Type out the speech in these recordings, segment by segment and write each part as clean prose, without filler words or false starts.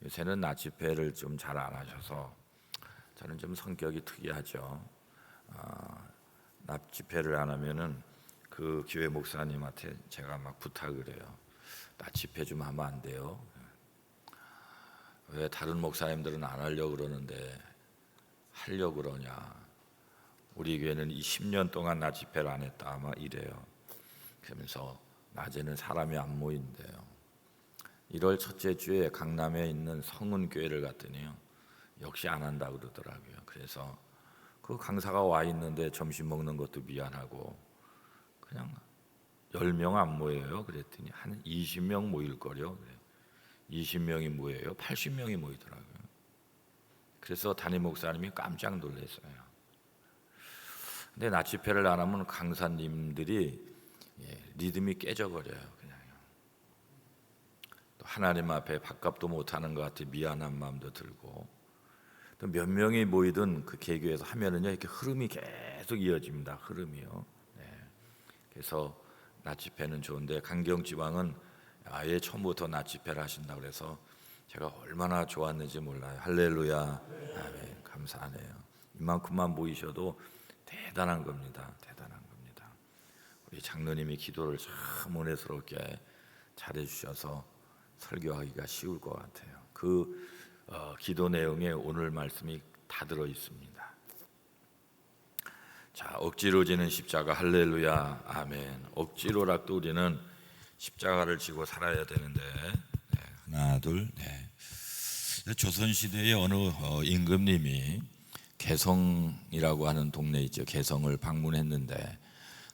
요새는 낮 집회를 좀 잘 안 하셔서 저는 좀 성격이 특이하죠. 낮 집회를 안 하면은 그 교회 목사님한테 제가 막 부탁을 해요. 낮 집회 좀 하면 안 돼요? 왜 다른 목사님들은 안 하려고 그러는데 하려고 그러냐? 우리 교회는 20년 동안 낮 집회를 안 했다 아마 이래요. 그러면서 낮에는 사람이 안 모인대요. 1월 첫째 주에 강남에 있는 성은교회를 갔더니요, 역시 안 한다고 그러더라고요. 그래서 그 강사가 와 있는데 점심 먹는 것도 미안하고 그냥 10명 안 모여요. 그랬더니 한 20명 모일 거요. 20명이 모여요. 80명이 모이더라고요. 그래서 담임 목사님이 깜짝 놀랐어요. 근데 낮 집회를 안 하면 강사님들이 리듬이 깨져버려요. 하나님 앞에 밥값도 못하는 것 같아 미안한 마음도 들고, 또 몇 명이 모이든 그 개교에서 하면은요 이렇게 흐름이 계속 이어집니다. 흐름이요. 그래서 낮 집회는 좋은데 강경지방은 아예 처음부터 낮 집회를 하신다 그래서 제가 얼마나 좋았는지 몰라요. 할렐루야. 아멘. 감사하네요. 이만큼만 모이셔도 대단한 겁니다. 대단한 겁니다. 우리 장로님이 기도를 참 은혜스럽게 잘해 주셔서 설교하기가 쉬울 것 같아요. 그 기도 내용에 오늘 말씀이 다 들어 있습니다. 자, 억지로 지는 십자가. 할렐루야. 아멘. 억지로라도 우리는 십자가를 지고 살아야 되는데, 하나 둘. 조선 시대의 어느 임금님이 개성이라고 하는 동네 있죠. 개성을 방문했는데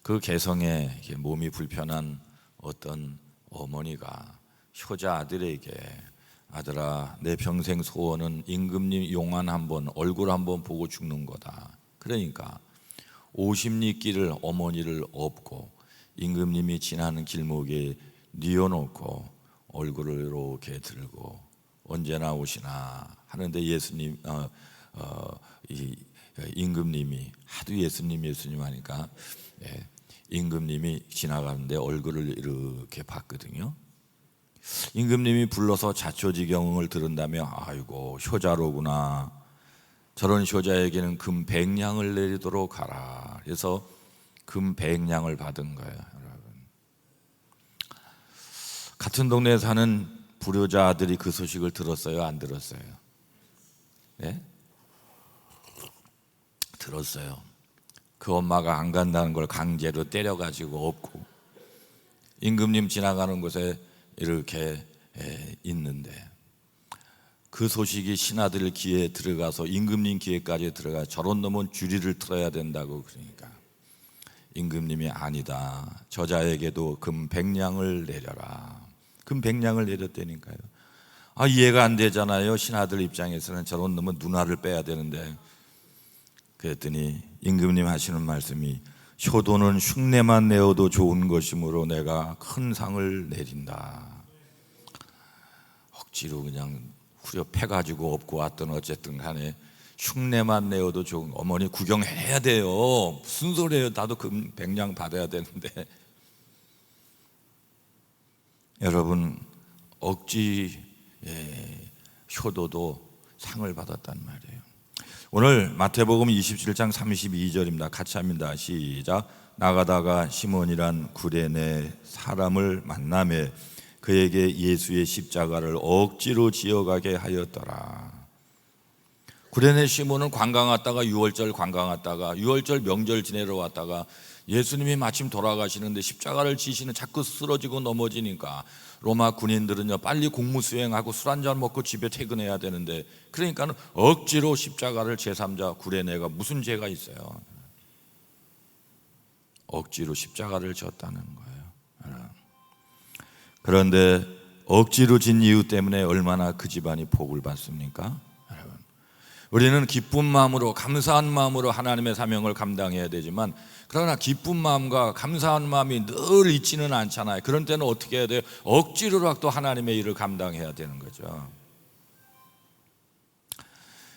그 개성에 몸이 불편한 어떤 어머니가 효자 아들에게, 아들아, 내 평생 소원은 임금님 용안 한번, 얼굴 한번 보고 죽는 거다. 그러니까 50리 길을 어머니를 업고 임금님이 지나는 길목에 뉘어놓고 얼굴을 이렇게 들고 언제나 오시나 하는데 이 임금님이 하도 예수님 하니까 임금님이 지나가는데 얼굴을 이렇게 봤거든요. 임금님이 불러서 자초지경을 들은다며 아이고 효자로구나, 저런 효자에게는 금 100냥을 내리도록 하라. 그래서 금 100냥을 받은 거예요. 여러분, 같은 동네에 사는 불효자 아들이 그 소식을 들었어요? 안 들었어요? 네? 들었어요. 그 엄마가 안 간다는 걸 강제로 때려가지고 업고 임금님 지나가는 곳에 이렇게 있는데 그 소식이 신하들 귀에 들어가서 임금님 귀에까지 들어가 저런 놈은 주리를 틀어야 된다고. 그러니까 임금님이 아니다, 저자에게도 금 100냥을 내려라. 금 100냥을 내렸다니까요. 이해가 안 되잖아요. 신하들 입장에서는 저런 놈은 누나를 빼야 되는데. 그랬더니 임금님 하시는 말씀이 효도는 흉내만 내어도 좋은 것이므로 내가 큰 상을 내린다. 억지로 그냥 후려패가지고 업고 왔던 어쨌든 간에 흉내만 내어도 좋은, 어머니 구경해야 돼요. 무슨 소리예요? 나도 금 100냥 받아야 되는데. 여러분, 억지 효도도 상을 받았단 말이에요. 오늘 마태복음 27장 32절입니다. 같이 합니다. 시작. 나가다가 시몬이란 구레네 사람을 만나매 그에게 예수의 십자가를 억지로 지어가게 하였더라. 구레네 시몬은 관광 왔다가 유월절 관광 왔다가 유월절 명절 지내러 왔다가 예수님이 마침 돌아가시는데 십자가를 지시는, 자꾸 쓰러지고 넘어지니까 로마 군인들은요 빨리 공무 수행하고 술 한잔 먹고 집에 퇴근해야 되는데, 그러니까는 억지로 십자가를 제3자 구레네가 무슨 죄가 있어요? 억지로 십자가를 졌다는 거예요. 그런데 억지로 진 이유 때문에 얼마나 그 집안이 복을 받습니까? 여러분, 우리는 기쁜 마음으로, 감사한 마음으로 하나님의 사명을 감당해야 되지만, 그러나 기쁜 마음과 감사한 마음이 늘 있지는 않잖아요. 그런 때는 어떻게 해야 돼요? 억지로라도 하나님의 일을 감당해야 되는 거죠.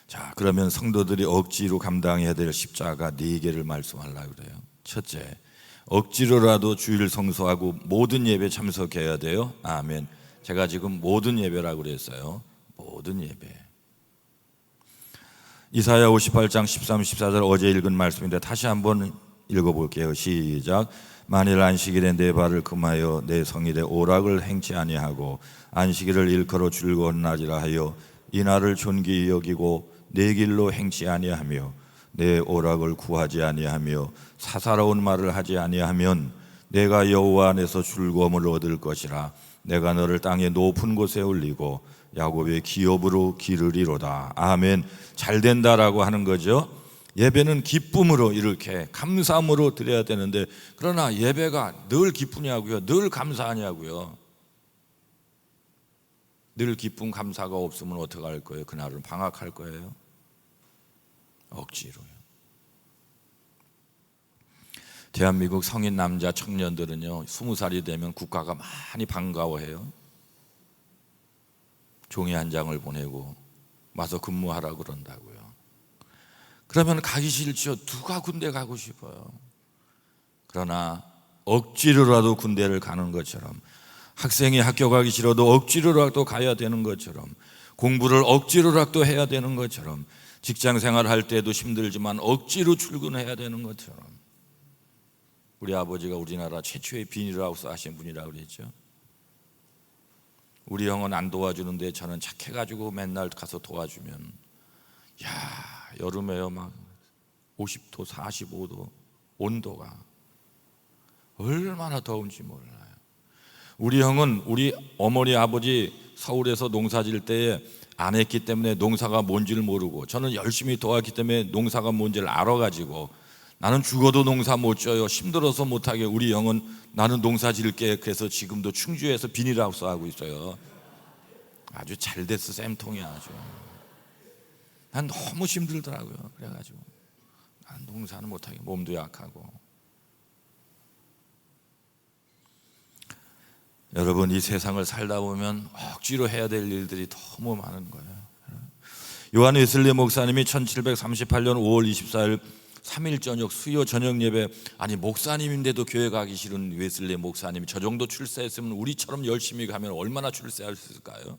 자, 그러면 성도들이 억지로 감당해야 될 십자가 4개를 말씀하려고 그래요. 첫째, 억지로라도 주일 성수하고 모든 예배 참석해야 돼요. 아멘. 제가 지금 모든 예배라고 그랬어요. 모든 예배. 이사야 58장 13, 14절 어제 읽은 말씀인데 다시 한번 읽어볼게요. 시작. 만일 안식일에 내 발을 금하여 내 성일에 오락을 행치 아니하고 안식일을 일컬어 즐거운 날이라 하여 이 날을 존귀히 여기고 내 길로 행치 아니하며 내 오락을 구하지 아니하며 사사로운 말을 하지 아니하면 내가 여호와 안에서 즐거움을 얻을 것이라. 내가 너를 땅의 높은 곳에 올리고 야곱의 기업으로 기르리로다. 아멘. 잘 된다라고 하는 거죠. 예배는 기쁨으로 이렇게 감사함으로 드려야 되는데, 그러나 예배가 늘 기쁘냐고요? 늘 감사하냐고요? 늘 기쁨 감사가 없으면 어떻게 할 거예요? 그날은 방학할 거예요? 억지로요. 대한민국 성인 남자 청년들은요 20살이 되면 국가가 많이 반가워해요. 종이 한 장을 보내고 와서 근무하라고 그런다고요. 그러면 가기 싫죠. 누가 군대 가고 싶어요? 그러나 억지로라도 군대를 가는 것처럼, 학생이 학교 가기 싫어도 억지로라도 가야 되는 것처럼, 공부를 억지로라도 해야 되는 것처럼, 직장 생활할 때도 힘들지만 억지로 출근해야 되는 것처럼, 우리 아버지가 우리나라 최초의 비닐하우스 하신 분이라고 그랬죠. 우리 형은 안 도와주는데 저는 착해가지고 맨날 가서 도와주면, 야, 여름에요 막 50도 45도 온도가 얼마나 더운지 몰라요. 우리 형은 우리 어머니 아버지 서울에서 농사 질 때에 안 했기 때문에 농사가 뭔지를 모르고, 저는 열심히 도왔기 때문에 농사가 뭔지를 알아가지고, 나는 죽어도 농사 못 져요, 힘들어서 못하게. 우리 형은 나는 농사 질게. 그래서 지금도 충주에서 비닐하우스 하고 있어요. 아주 잘 됐어. 쌤통이야 아주. 난 너무 힘들더라고요. 그래가지고 난 농사는 못하게, 몸도 약하고. 여러분, 이 세상을 살다 보면 억지로 해야 될 일들이 너무 많은 거예요. 요한 웨슬리 목사님이 1738년 5월 24일 3일 저녁 수요 저녁 예배, 아니 목사님인데도 교회 가기 싫은 웨슬리 목사님이 저 정도 출세했으면 우리처럼 열심히 가면 얼마나 출세할 수 있을까요?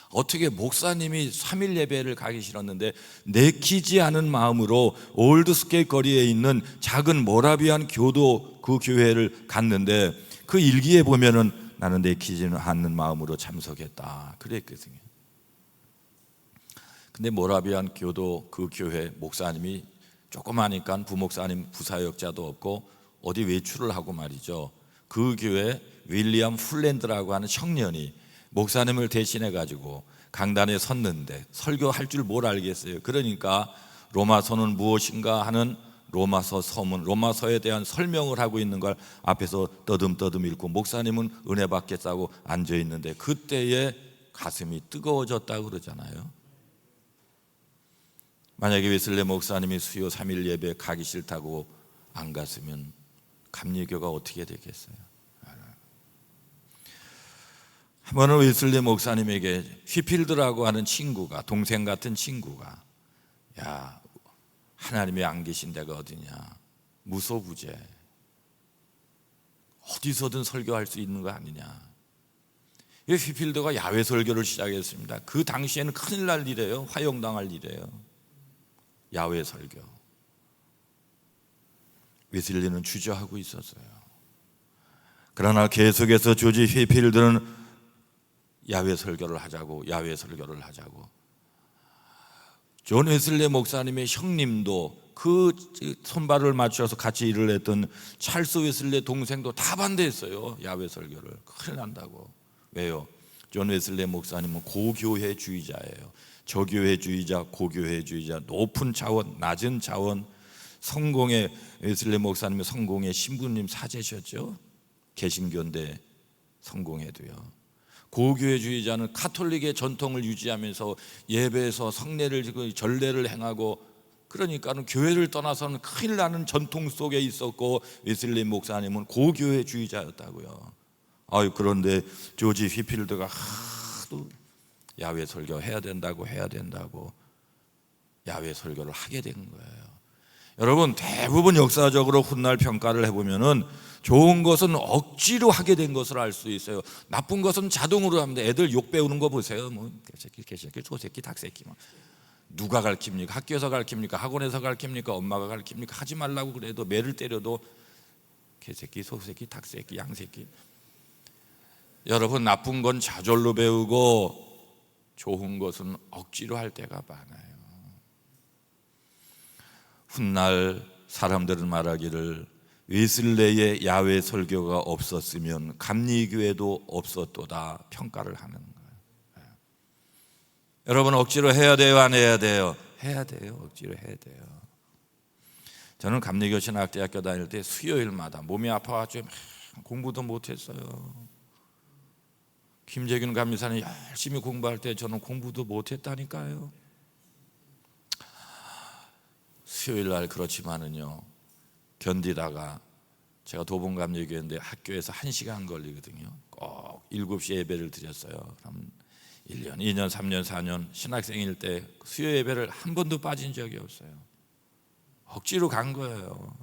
어떻게 목사님이 3일 예배를 가기 싫었는데 내키지 않은 마음으로 올드스케이트 거리에 있는 작은 모라비안 교도 그 교회를 갔는데, 그 일기에 보면은 나는 내키지는 않는 마음으로 참석했다 그랬거든요. 근데 모라비안 교도 그 교회 목사님이 조그마니까 부목사님 부사역자도 없고 어디 외출을 하고 말이죠. 그 교회 윌리엄 훌랜드라고 하는 청년이 목사님을 대신해 가지고 강단에 섰는데 설교할 줄 뭘 알겠어요. 그러니까 로마서는 무엇인가 하는 로마서 서문, 로마서에 대한 설명을 하고 있는 걸 앞에서 떠듬떠듬 읽고, 목사님은 은혜 받겠다고 앉아 있는데 그때에 가슴이 뜨거워졌다고 그러잖아요. 만약에 웨슬리 목사님이 수요 3일 예배 가기 싫다고 안 갔으면 감리교가 어떻게 되겠어요? 한 번은 웨슬리 목사님에게 휘필드라고 하는 친구가, 동생 같은 친구가, 야, 하나님이 안 계신 데가 어디냐, 무소부재, 어디서든 설교할 수 있는 거 아니냐. 이 휘필드가 야외 설교를 시작했습니다. 그 당시에는 큰일 날 일이에요. 화형당할 일이에요. 야외 설교. 웨슬리는 주저하고 있었어요. 그러나 계속해서 조지 휘필드는 야외 설교를 하자고. 존 웨슬리 목사님의 형님도, 그 손발을 맞춰서 같이 일을 했던 찰스 웨슬리 동생도 다 반대했어요. 야외 설교를. 큰일 난다고. 왜요? 존 웨슬리 목사님은 고교회주의자예요. 저교회주의자, 고교회주의자, 높은 차원, 낮은 차원. 성공의 웨슬리 목사님은 성공의 신부님 사제셨죠. 개신교인데 성공회도요. 고교회주의자는 카톨릭의 전통을 유지하면서 예배에서 성례를 지고 전례를 행하고, 그러니까는 교회를 떠나서는 큰일 나는 전통 속에 있었고, 웨슬리 목사님은 고교회주의자였다고요. 그런데 조지 휘필드가 하도 야외 설교 해야 된다고 야외 설교를 하게 된 거예요. 여러분, 대부분 역사적으로 훗날 평가를 해보면은 좋은 것은 억지로 하게 된 것을 알 수 있어요. 나쁜 것은 자동으로 합니다. 애들 욕 배우는 거 보세요. 뭐 개새끼, 개새끼, 소새끼, 닭새끼. 누가 가르칩니까? 학교에서 가르칩니까? 학원에서 가르칩니까? 엄마가 가르칩니까? 하지 말라고 그래도, 매를 때려도 개새끼, 소새끼, 닭새끼, 양새끼. 여러분, 나쁜 건 저절로 배우고 좋은 것은 억지로 할 때가 많아요. 훗날 사람들은 말하기를 웨슬레의 야외 설교가 없었으면 감리교회도 없었도다 평가를 하는 거예요. 여러분, 억지로 해야 돼요, 안 해야 돼요? 해야 돼요. 억지로 해야 돼요. 저는 감리교 신학대학교 다닐 때 수요일마다 몸이 아파가지고 공부도 못했어요. 김재균 감리사는 열심히 공부할 때 저는 공부도 못했다니까요. 수요일 날 그렇지만은요, 견디다가, 제가 도봉감리교회인데 학교에서 1시간 걸리거든요. 꼭 7시 예배를 드렸어요. 그럼 1년, 2년, 3년, 4년 신학생일 때 수요 예배를 한 번도 빠진 적이 없어요. 억지로 간 거예요.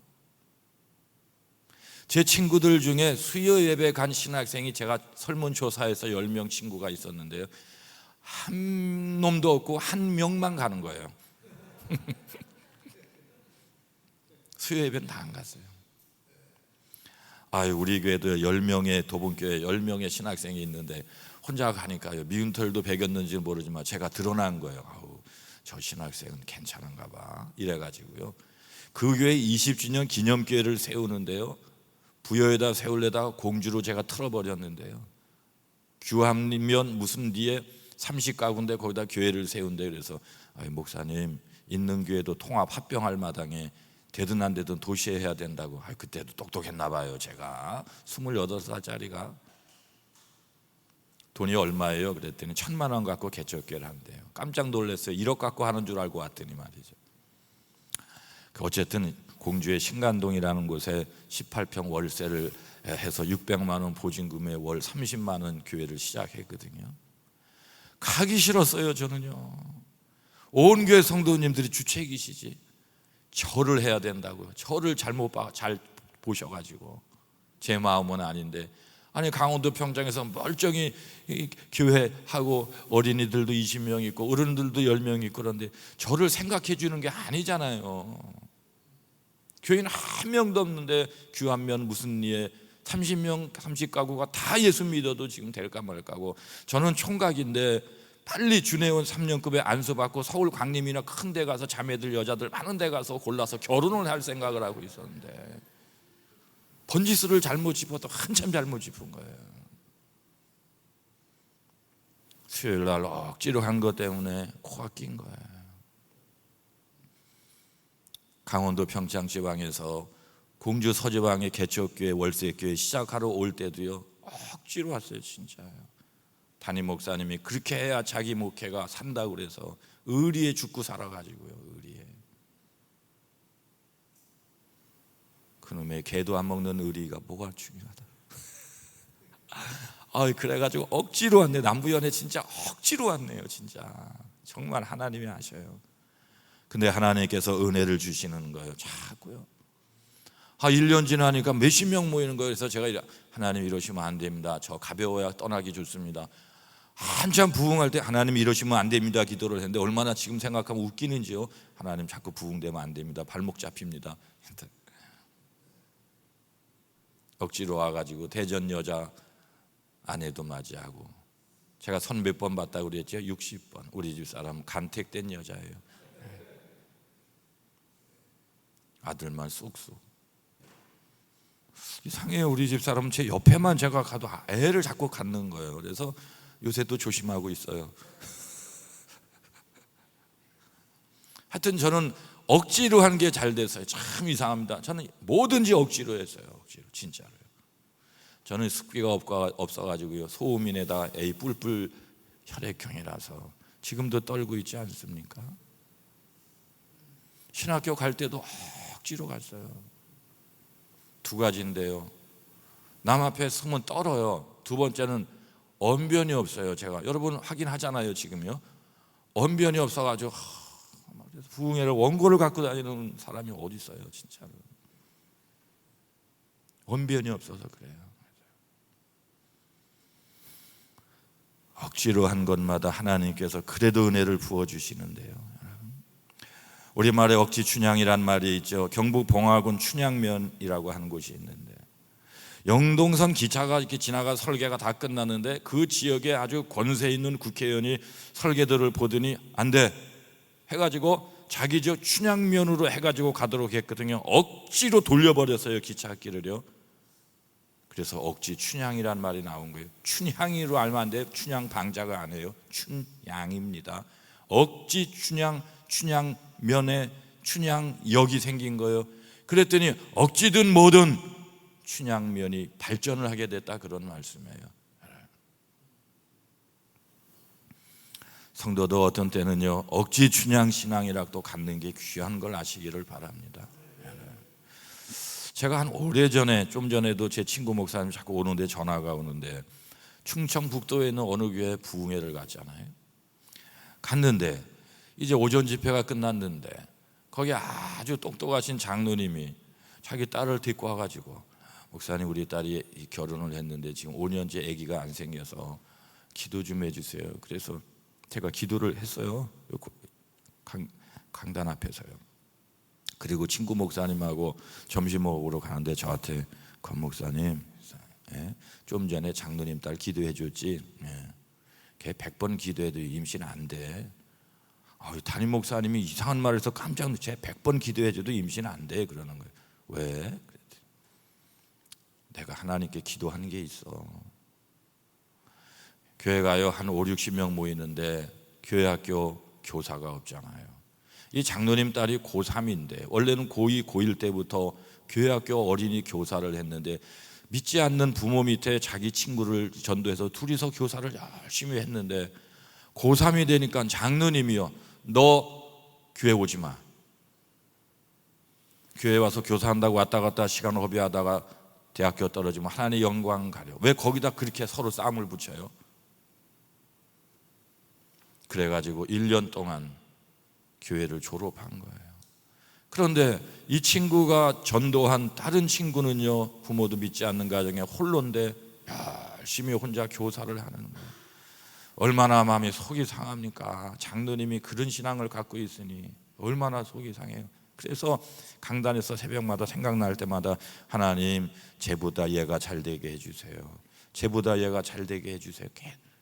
제 친구들 중에 수요 예배 간 신학생이, 제가 설문조사에서 10명 친구가 있었는데요, 한 놈도 없고 한 명만 가는 거예요. 수요 예배는 다 안 갔어요. 우리 교회도 10명의 도봉교회 10명의 신학생이 있는데 혼자 가니까요, 미운 털도 배겼는지는 모르지만 제가 드러난 거예요. 저 신학생은 괜찮은가 봐, 이래가지고요, 그 교회 20주년 기념교회를 세우는데요, 부여에다 세울래다가 공주로 제가 틀어버렸는데요, 규합면 무슨 뒤에 30가구인데 거기다 교회를 세운대. 그래서 목사님, 있는 교회도 통합 합병할 마당에 되든 안 되든 도시에 해야 된다고. 그때도 똑똑했나 봐요. 제가 28살짜리가. 돈이 얼마예요? 그랬더니 1,000만 원 갖고 개척교회를 한대요. 깜짝 놀랐어요. 1억 갖고 하는 줄 알고 왔더니 말이죠. 어쨌든 공주의 신간동이라는 곳에 18평 월세를 해서 600만 원 보증금에 월 30만 원 교회를 시작했거든요. 가기 싫었어요. 저는요. 온 교회 성도님들이 주책이시지, 절을 해야 된다고요. 절을 잘 보셔가지고, 제 마음은 아닌데, 강원도 평창에서 멀쩡히 교회하고 어린이들도 20명 있고 어른들도 10명 있고, 그런데 저를 생각해 주는 게 아니잖아요. 교인 한 명도 없는데 규합면 무슨 리에 30명 30가구가 다 예수 믿어도 지금 될까 말까고. 저는 총각인데 빨리 준혜원 3년급에 안수받고 서울 광림이나 큰 데 가서 자매들 여자들 많은 데 가서 골라서 결혼을 할 생각을 하고 있었는데, 번지수를 잘못 짚어도 한참 잘못 짚은 거예요. 수요일 날 억지로 한 것 때문에 코가 낀 거예요. 강원도 평창지방에서 공주 서지방의 개척교회 월세교회 시작하러 올 때도요, 억지로 왔어요. 진짜요. 담임 목사님이 그렇게 해야 자기 목회가 산다고 그래서 의리에 죽고 살아가지고요. 의리에. 그놈의 개도 안 먹는 의리가 뭐가 중요하다. 그래가지고 억지로 왔네. 남부연에 진짜 억지로 왔네요. 진짜 정말 하나님이 하셔요. 근데 하나님께서 은혜를 주시는 거예요. 자꾸요. 1년 지나니까 몇십 명 모이는 거예요. 그래서 제가 하나님 이러시면 안 됩니다. 저 가벼워야 떠나기 좋습니다. 한참 부흥할 때 하나님 이러시면 안 됩니다 기도를 했는데, 얼마나 지금 생각하면 웃기는지요. 하나님 자꾸 부흥되면 안 됩니다. 발목 잡힙니다. 억지로 와가지고 대전 여자 아내도 맞이하고, 제가 선 몇 번 봤다고 그랬죠? 60번. 우리 집 사람 간택된 여자예요. 아들만 쑥쑥. 이상해요. 우리 집 사람은 제 옆에만 제가 가도 애를 자꾸 갖는 거예요. 그래서 요새 또 조심하고 있어요. 하여튼 저는 억지로 하는 게 잘 됐어요. 참 이상합니다. 저는 뭐든지 억지로 했어요. 억지로, 진짜로요. 저는 습기가 없어가지고요, 소음인에다 뿔뿔 혈액형이라서 지금도 떨고 있지 않습니까? 신학교 갈 때도 억지로 갔어요. 2가지인데요, 남 앞에 서면 떨어요. 2번째는 언변이 없어요. 제가 여러분 확인하잖아요. 지금요 언변이 없어가지고 그래서 부흥회를 원고를 갖고 다니는 사람이 어디 있어요, 진짜로. 언변이 없어서 그래요. 억지로 한 것마다 하나님께서 그래도 은혜를 부어주시는데요. 우리말에 억지 춘향이란 말이 있죠. 경북 봉화군 춘향면이라고 하는 곳이 있는데, 영동선 기차가 이렇게 지나가 설계가 다 끝났는데 그 지역에 아주 권세 있는 국회의원이 설계들을 보더니 안 돼 해가지고 자기 저 춘향면으로 해가지고 가도록 했거든요. 억지로 돌려버렸어요, 기찻길을요. 그래서 억지 춘향이란 말이 나온 거예요. 춘향이로 알면 안 돼요. 춘향 방자가 아니에요. 춘향입니다. 억지 춘향, 춘향면에 춘향역이 생긴 거예요. 그랬더니 억지든 뭐든 춘향면이 발전을 하게 됐다, 그런 말씀이에요. 성도도 어떤 때는요, 억지 춘향 신앙이라고 갖는 게 귀한 걸 아시기를 바랍니다. 제가 한 오래전에, 좀 전에도 제 친구 목사님 자꾸 오는데 전화가 오는데, 충청북도에 있는 어느 교회에 부흥회를 갔잖아요. 갔는데 이제 오전 집회가 끝났는데 거기 아주 똑똑하신 장로님이 자기 딸을 데리고 와가지고, 목사님 우리 딸이 결혼을 했는데 지금 5년째 아기가 안 생겨서 기도 좀 해주세요. 그래서 제가 기도를 했어요, 강단 앞에서요. 그리고 친구 목사님하고 점심 먹으러 가는데 저한테, 권 목사님, 좀 전에 장로님 딸 기도해 줬지, 걔 100번 기도해도 임신 안 돼. 담임 목사님이 이상한 말을 해서 깜짝 놀랐어요. 쟤 100번 기도해 줘도 임신 안 돼, 그러는 거예요. 왜? 그랬더니 내가 하나님께 기도하는 게 있어. 교회가요 한 5, 60명 모이는데 교회 학교 교사가 없잖아요. 이 장로님 딸이 고3인데 원래는 고2, 고1 때부터 교회 학교 어린이 교사를 했는데 믿지 않는 부모 밑에 자기 친구를 전도해서 둘이서 교사를 열심히 했는데, 고3이 되니까 장로님이요, 너 교회 오지 마. 교회 와서 교사한다고 왔다 갔다 시간 허비하다가 대학교 떨어지면 하나님의 영광 가려. 왜 거기다 그렇게 서로 싸움을 붙여요? 그래가지고 1년 동안 교회를 졸업한 거예요. 그런데 이 친구가 전도한 다른 친구는요, 부모도 믿지 않는 가정에 홀로인데 열심히 혼자 교사를 하는 거예요. 얼마나 마음이 속이 상합니까? 장로님이 그런 신앙을 갖고 있으니 얼마나 속이 상해요. 그래서 강단에서 새벽마다 생각날 때마다, 하나님 쟤보다 얘가 잘 되게 해주세요. 쟤보다 얘가 잘 되게 해주세요.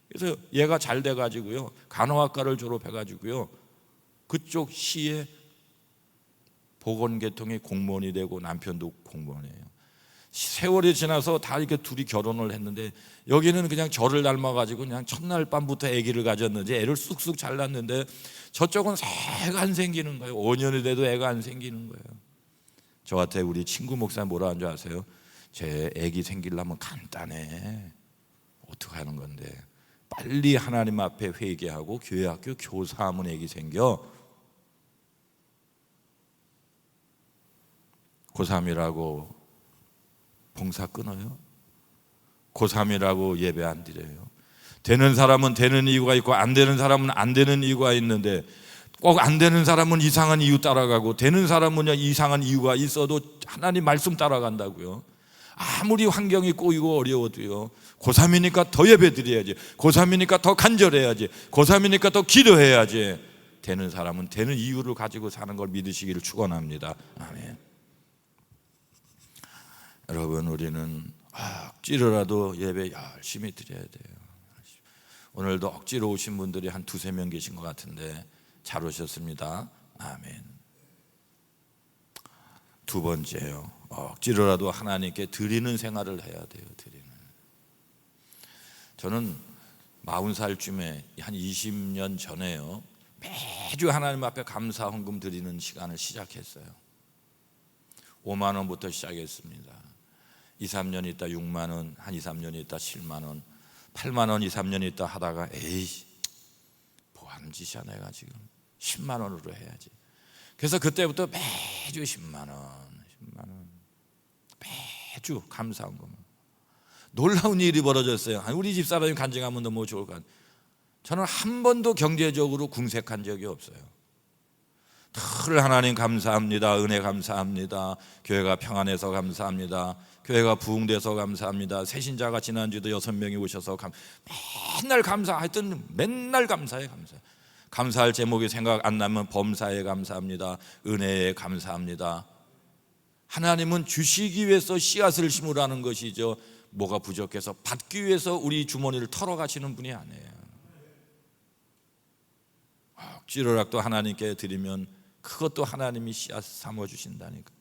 그래서 얘가 잘 돼가지고요, 간호학과를 졸업해가지고요, 그쪽 시에 보건계통의 공무원이 되고 남편도 공무원이에요. 세월이 지나서 다 이렇게 둘이 결혼을 했는데, 여기는 그냥 저를 닮아가지고 그냥 첫날 밤부터 아기를 가졌는지 애를 쑥쑥 잘 낳는데, 저쪽은 애가 안 생기는 거예요. 5년이 돼도 애가 안 생기는 거예요. 저한테 우리 친구 목사님 뭐라 하는 줄 아세요? 제 아기 생기려면 간단해. 어떻게 하는 건데? 빨리 하나님 앞에 회개하고 교회 학교 교사하면 아기 생겨. 고3이라고 봉사 끊어요? 고3이라고 예배 안 드려요? 되는 사람은 되는 이유가 있고 안 되는 사람은 안 되는 이유가 있는데, 꼭 안 되는 사람은 이상한 이유 따라가고 되는 사람은 이상한 이유가 있어도 하나님 말씀 따라간다고요. 아무리 환경이 꼬이고 어려워도요, 고3이니까 더 예배 드려야지, 고3이니까 더 간절해야지, 고3이니까 더 기도해야지. 되는 사람은 되는 이유를 가지고 사는 걸 믿으시기를 축원합니다. 아멘. 여러분, 우리는 억지로라도 예배 열심히 드려야 돼요. 오늘도 억지로 오신 분들이 한 2-3명 계신 것 같은데 잘 오셨습니다. 아멘. 두 번째요, 억지로라도 하나님께 드리는 생활을 해야 돼요. 드리는. 저는 40살쯤에 한 20년 전에요, 매주 하나님 앞에 감사 헌금 드리는 시간을 시작했어요. 5만 원부터 시작했습니다. 2-3년 있다 6만 원, 한 2-3년 있다 7만 원, 8만 원 2-3년 있다 하다가, 에이 뭐 하는 짓이야, 내가 지금 10만 원으로 해야지. 그래서 그때부터 매주 10만 원 매주 감사헌금. 놀라운 일이 벌어졌어요. 우리 집사람이 간증하면 너무 좋을 것 같아요. 저는 한 번도 경제적으로 궁색한 적이 없어요. 늘 하나님 감사합니다. 은혜 감사합니다. 교회가 평안해서 감사합니다. 교회가 부흥돼서 감사합니다. 새신자가 지난주에도 6명이 오셔서 맨날 감사. 하여튼 맨날 감사해. 감사할 제목이 생각 안 나면 범사에 감사합니다. 은혜에 감사합니다. 하나님은 주시기 위해서 씨앗을 심으라는 것이죠. 뭐가 부족해서 받기 위해서 우리 주머니를 털어가시는 분이 아니에요. 억지로라도 하나님께 드리면 그것도 하나님이 씨앗 삼아주신다니까.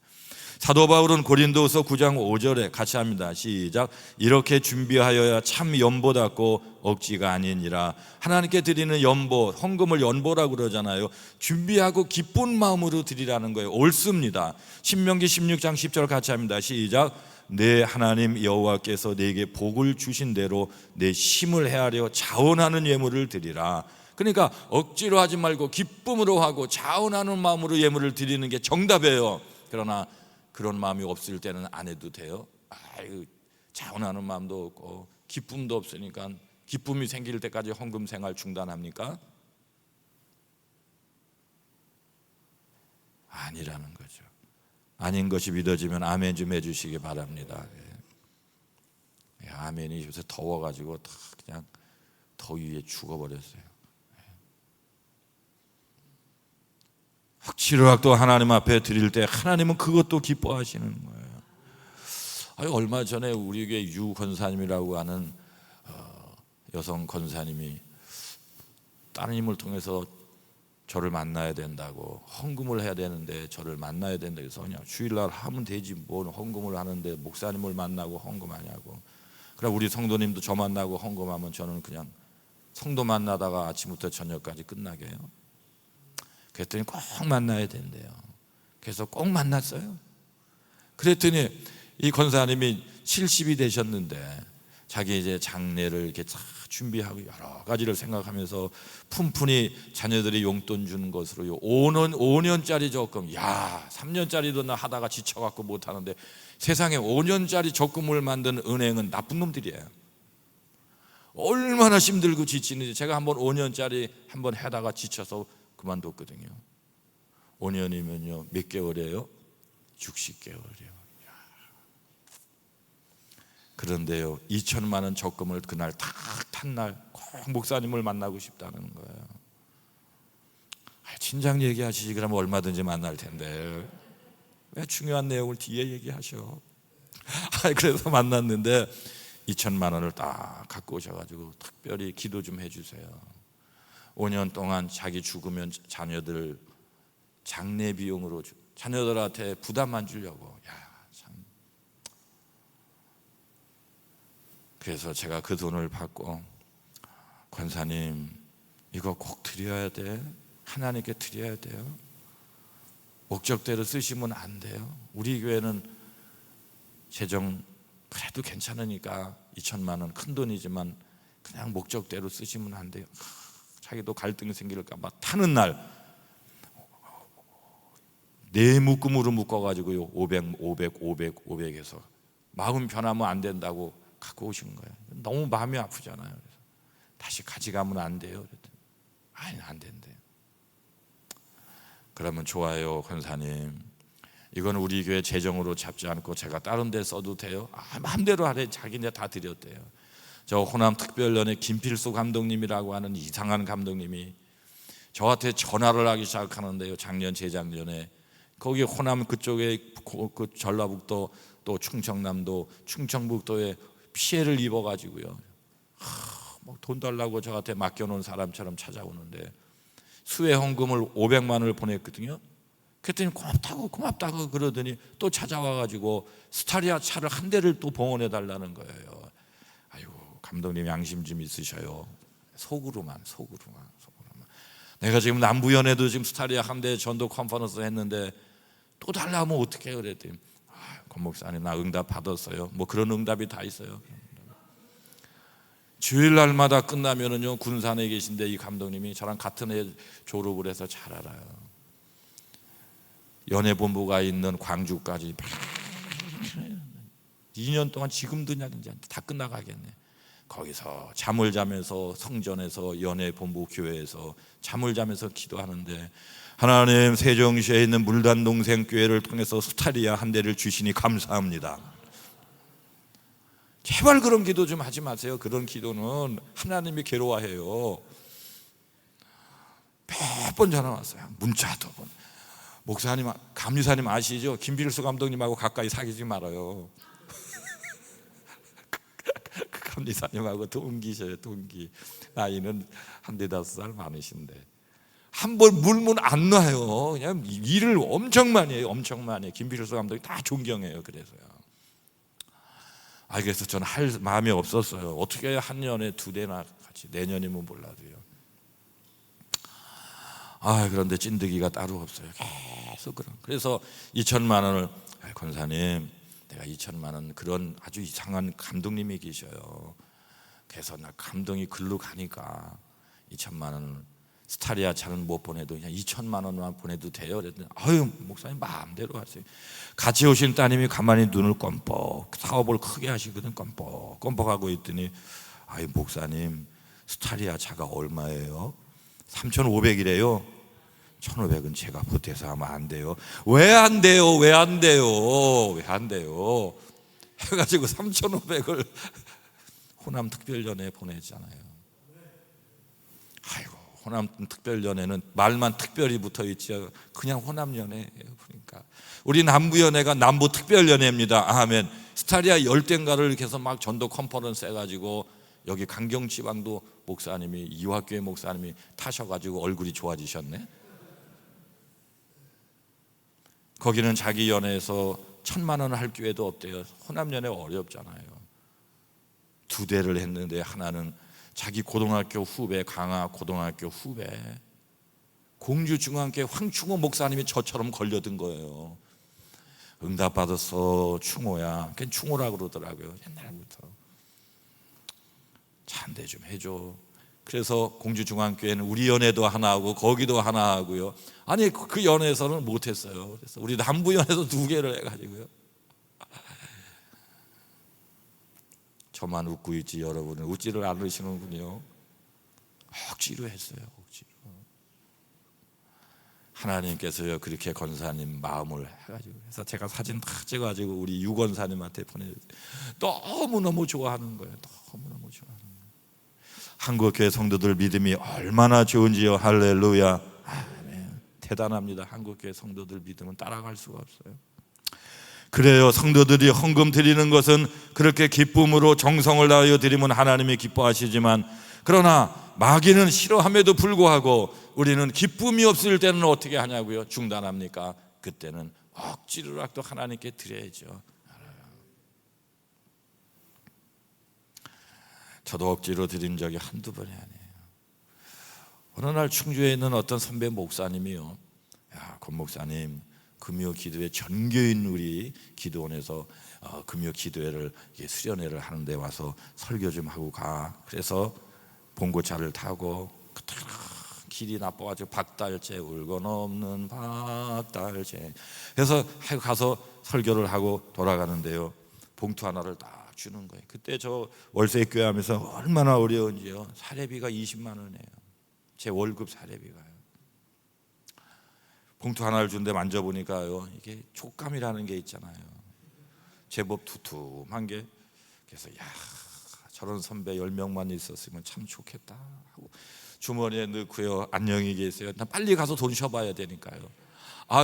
사도 바울은 고린도서 9장 5절에 같이 합니다. 시작. 이렇게 준비하여야 참 연보답고 억지가 아니니라. 하나님께 드리는 연보, 헌금을 연보라고 그러잖아요. 준비하고 기쁜 마음으로 드리라는 거예요. 옳습니다. 신명기 16장 10절 같이 합니다. 시작. 내 하나님 여호와께서 내게 복을 주신 대로 내 심을 헤아려 자원하는 예물을 드리라. 그러니까 억지로 하지 말고 기쁨으로 하고 자원하는 마음으로 예물을 드리는 게 정답이에요. 그러나 그런 마음이 없을 때는 안 해도 돼요. 자원하는 마음도 없고 기쁨도 없으니까 기쁨이 생길 때까지 헌금 생활 중단합니까? 아니라는 거죠. 아닌 것이 믿어지면 아멘 좀 해주시기 바랍니다. 아멘이 요새 더워가지고 다 그냥 더위에 죽어버렸어요. 억지로 하나님 앞에 드릴 때 하나님은 그것도 기뻐하시는 거예요. 얼마 전에 우리 교회 유 권사님이라고 하는 여성 권사님이 따님을 통해서 저를 만나야 된다고, 헌금을 해야 되는데 저를 만나야 된다 해서 그냥 주일날 하면 되지 뭘 헌금을 하는데 목사님을 만나고 헌금하냐고. 그럼 우리 성도님도 저 만나고 헌금하면 저는 그냥 성도 만나다가 아침부터 저녁까지 끝나게 해요. 그랬더니 꼭 만나야 된대요. 그래서 꼭 만났어요. 그랬더니 이 권사님이 70이 되셨는데 자기 이제 장례를 이렇게 다 준비하고 여러 가지를 생각하면서 푼푼히 자녀들이 용돈 주는 것으로 5년짜리 적금, 3년짜리도 나 하다가 지쳐갖고 못하는데 세상에 5년짜리 적금을 만든 은행은 나쁜 놈들이에요. 얼마나 힘들고 지치는지. 제가 한번 5년짜리 한번 하다가 지쳐서 그만뒀거든요. 5년이면요 몇 개월이에요? 60개월이요. 그런데요 2천만 원 적금을 그날 딱 탄 날 꼭 목사님을 만나고 싶다는 거예요. 진작 얘기하시지 그러면 얼마든지 만날 텐데 왜 중요한 내용을 뒤에 얘기하셔. 그래서 만났는데 2천만 원을 딱 갖고 오셔가지고 특별히 기도 좀 해주세요. 5년 동안 자기 죽으면 자녀들 장례 비용으로 자녀들한테 부담 안 주려고. 참. 그래서 제가 그 돈을 받고 권사님 이거 꼭 드려야 돼. 하나님께 드려야 돼요. 목적대로 쓰시면 안 돼요. 우리 교회는 재정 그래도 괜찮으니까 2천만 원 큰 돈이지만 그냥 목적대로 쓰시면 안 돼요. 자기도 갈등이 생길까 봐 타는 날 네 묶음으로 묶어가지고요 500 해서 마음 변하면 안 된다고 갖고 오신 거예요. 너무 마음이 아프잖아요. 그래서 다시 가져가면 안 돼요. 아니 안 된대요. 그러면 좋아요 권사님, 이건 우리 교회 재정으로 잡지 않고 제가 다른 데 써도 돼요? 마음대로 하래. 자기네 다 드렸대요. 저 호남 특별연회 김필수 감독님이라고 하는 이상한 감독님이 저한테 전화를 하기 시작하는데요. 작년 재작년에 거기 호남 그쪽에 그 전라북도 또 충청남도 충청북도에 피해를 입어가지고요 뭐 돈 달라고 저한테 맡겨놓은 사람처럼 찾아오는데 수해 헌금을 500만 원을 보냈거든요. 그랬더니 고맙다고 그러더니 또 찾아와가지고 스타리아 차를 한 대를 또 봉헌해 달라는 거예요. 아이고 감독님 양심 좀 있으셔요. 속으로만. 내가 지금 남부연에도 지금 스타리아 한 대 전도 컨퍼런스 했는데 또 달라면 어떻게 해요? 그랬더니 권 목사님 나 응답 받았어요. 뭐 그런 응답이 다 있어요. 주일날마다 끝나면은요 군산에 계신데 이 감독님이 저랑 같은 해 졸업을 해서 잘 알아요. 연예본부가 있는 광주까지 2년 동안 지금도 그냥 이제 다 끝나가겠네. 거기서 잠을 자면서 성전에서 연회본부 교회에서 잠을 자면서 기도하는데 하나님 세종시에 있는 물단동생교회를 통해서 스타리아 한 대를 주시니 감사합니다. 제발 그런 기도 좀 하지 마세요. 그런 기도는 하나님이 괴로워해요. 몇 번 전화 왔어요. 문자도 번. 목사님, 감리사님 아시죠? 김필수 감독님하고 가까이 사귀지 말아요. 그 감리사님하고 동기셔요. 동기. 나이는 한 4-5살 많으신데 한 번 물면 안 놔요. 그냥 일을 엄청 많이 해요. 엄청 많이 해요. 김필수 감독이 다 존경해요. 그래서요. 그래서 저는 할 마음이 없었어요. 어떻게 한 년에 2대나 같이, 내년이면 몰라도요. 그런데 찐득이가 따로 없어요. 계속 그래서 2천만 원을, 권사님 내가 2천만 원, 그런 아주 이상한 감독님이 계셔요. 그래서 나 감동이 글로 가니까 2천만 원 스타리아 차는 못 보내도 그냥 2천만 원만 보내도 돼요. 그랬더니 목사님 마음대로 하세요. 같이 오신 따님이 가만히 눈을 껌뻑, 사업을 크게 하시거든. 껌뻑 하고 있더니 목사님 스타리아 차가 얼마예요? 3,500이래요. 1,500은 제가 보태서 하면 안 돼요. 왜 안 돼요? 왜 안 돼요? 왜 안 돼요? 해가지고 3,500을 호남 특별연회에 보내잖아요. 호남 특별연회는 말만 특별히 붙어있지 그냥 호남연회예요. 그러니까 우리 남부연회가 남부 특별연회입니다. 아멘. 스타리아 10대인가를 이렇게 해서 막 전도 컨퍼런스 해가지고 여기 강경지방도 목사님이, 이화교회 목사님이 타셔가지고 얼굴이 좋아지셨네. 거기는 자기 연회에서 1,000만 원 할 교회도 없대요. 호남연회 어렵잖아요. 2대를 했는데 하나는 자기 고등학교 후배, 강화 고등학교 후배, 공주중앙교회 황충호 목사님이 저처럼 걸려든 거예요. 응답받았어 충호야. 그냥 충호라고 그러더라고요. 옛날부터. 찬대 좀 해줘. 그래서 공주중앙교회는 우리 연회도 하나 하고 거기도 하나 하고요. 그 연회에서는 못했어요. 그래서 우리 남부연회에서 2개를 해가지고요. 저만 웃고 있지 여러분은 웃지를 않으시는군요. 억지로 했어요. 억지로. 하나님께서요 그렇게 권사님 마음을 해가지고 해서 제가 사진 다 찍어가지고 우리 유권사님한테 보내줬어요. 너무너무 좋아하는 거예요. 너무너무 좋아하는 거예요. 한국교회 성도들 믿음이 얼마나 좋은지요. 할렐루야. 아멘. 대단합니다. 한국교회 성도들 믿음은 따라갈 수가 없어요. 그래요. 성도들이 헌금 드리는 것은 그렇게 기쁨으로 정성을 다하여 드리면 하나님이 기뻐하시지만, 그러나 마귀는 싫어함에도 불구하고 우리는 기쁨이 없을 때는 어떻게 하냐고요? 중단합니까? 그때는 억지로라도 하나님께 드려야죠. 저도 억지로 드린 적이 한두 번이 아니에요. 어느 날 충주에 있는 어떤 선배 목사님이요, 권 목사님 금요 기도회 전교인 우리 기도원에서 금요 기도회를 수련회를 하는데 와서 설교 좀 하고 가. 그래서 봉고차를 타고 길이 나빠가지고 박달재 울고 넘는 박달재 그래서 가서 설교를 하고 돌아가는데요, 봉투 하나를 딱 주는 거예요. 그때 저 월세 교회 하면서 얼마나 어려운지요. 사례비가 20만 원이에요. 제 월급 사례비가요. 봉투 하나를 준데 만져보니까요, 이게 촉감이라는 게 있잖아요. 제법 두툼한 게. 그래서 저런 선배 10명만 있었으면 참 좋겠다 하고 주머니에 넣고요, 안녕히 계세요. 나 빨리 가서 돈 쉬어봐야 되니까요.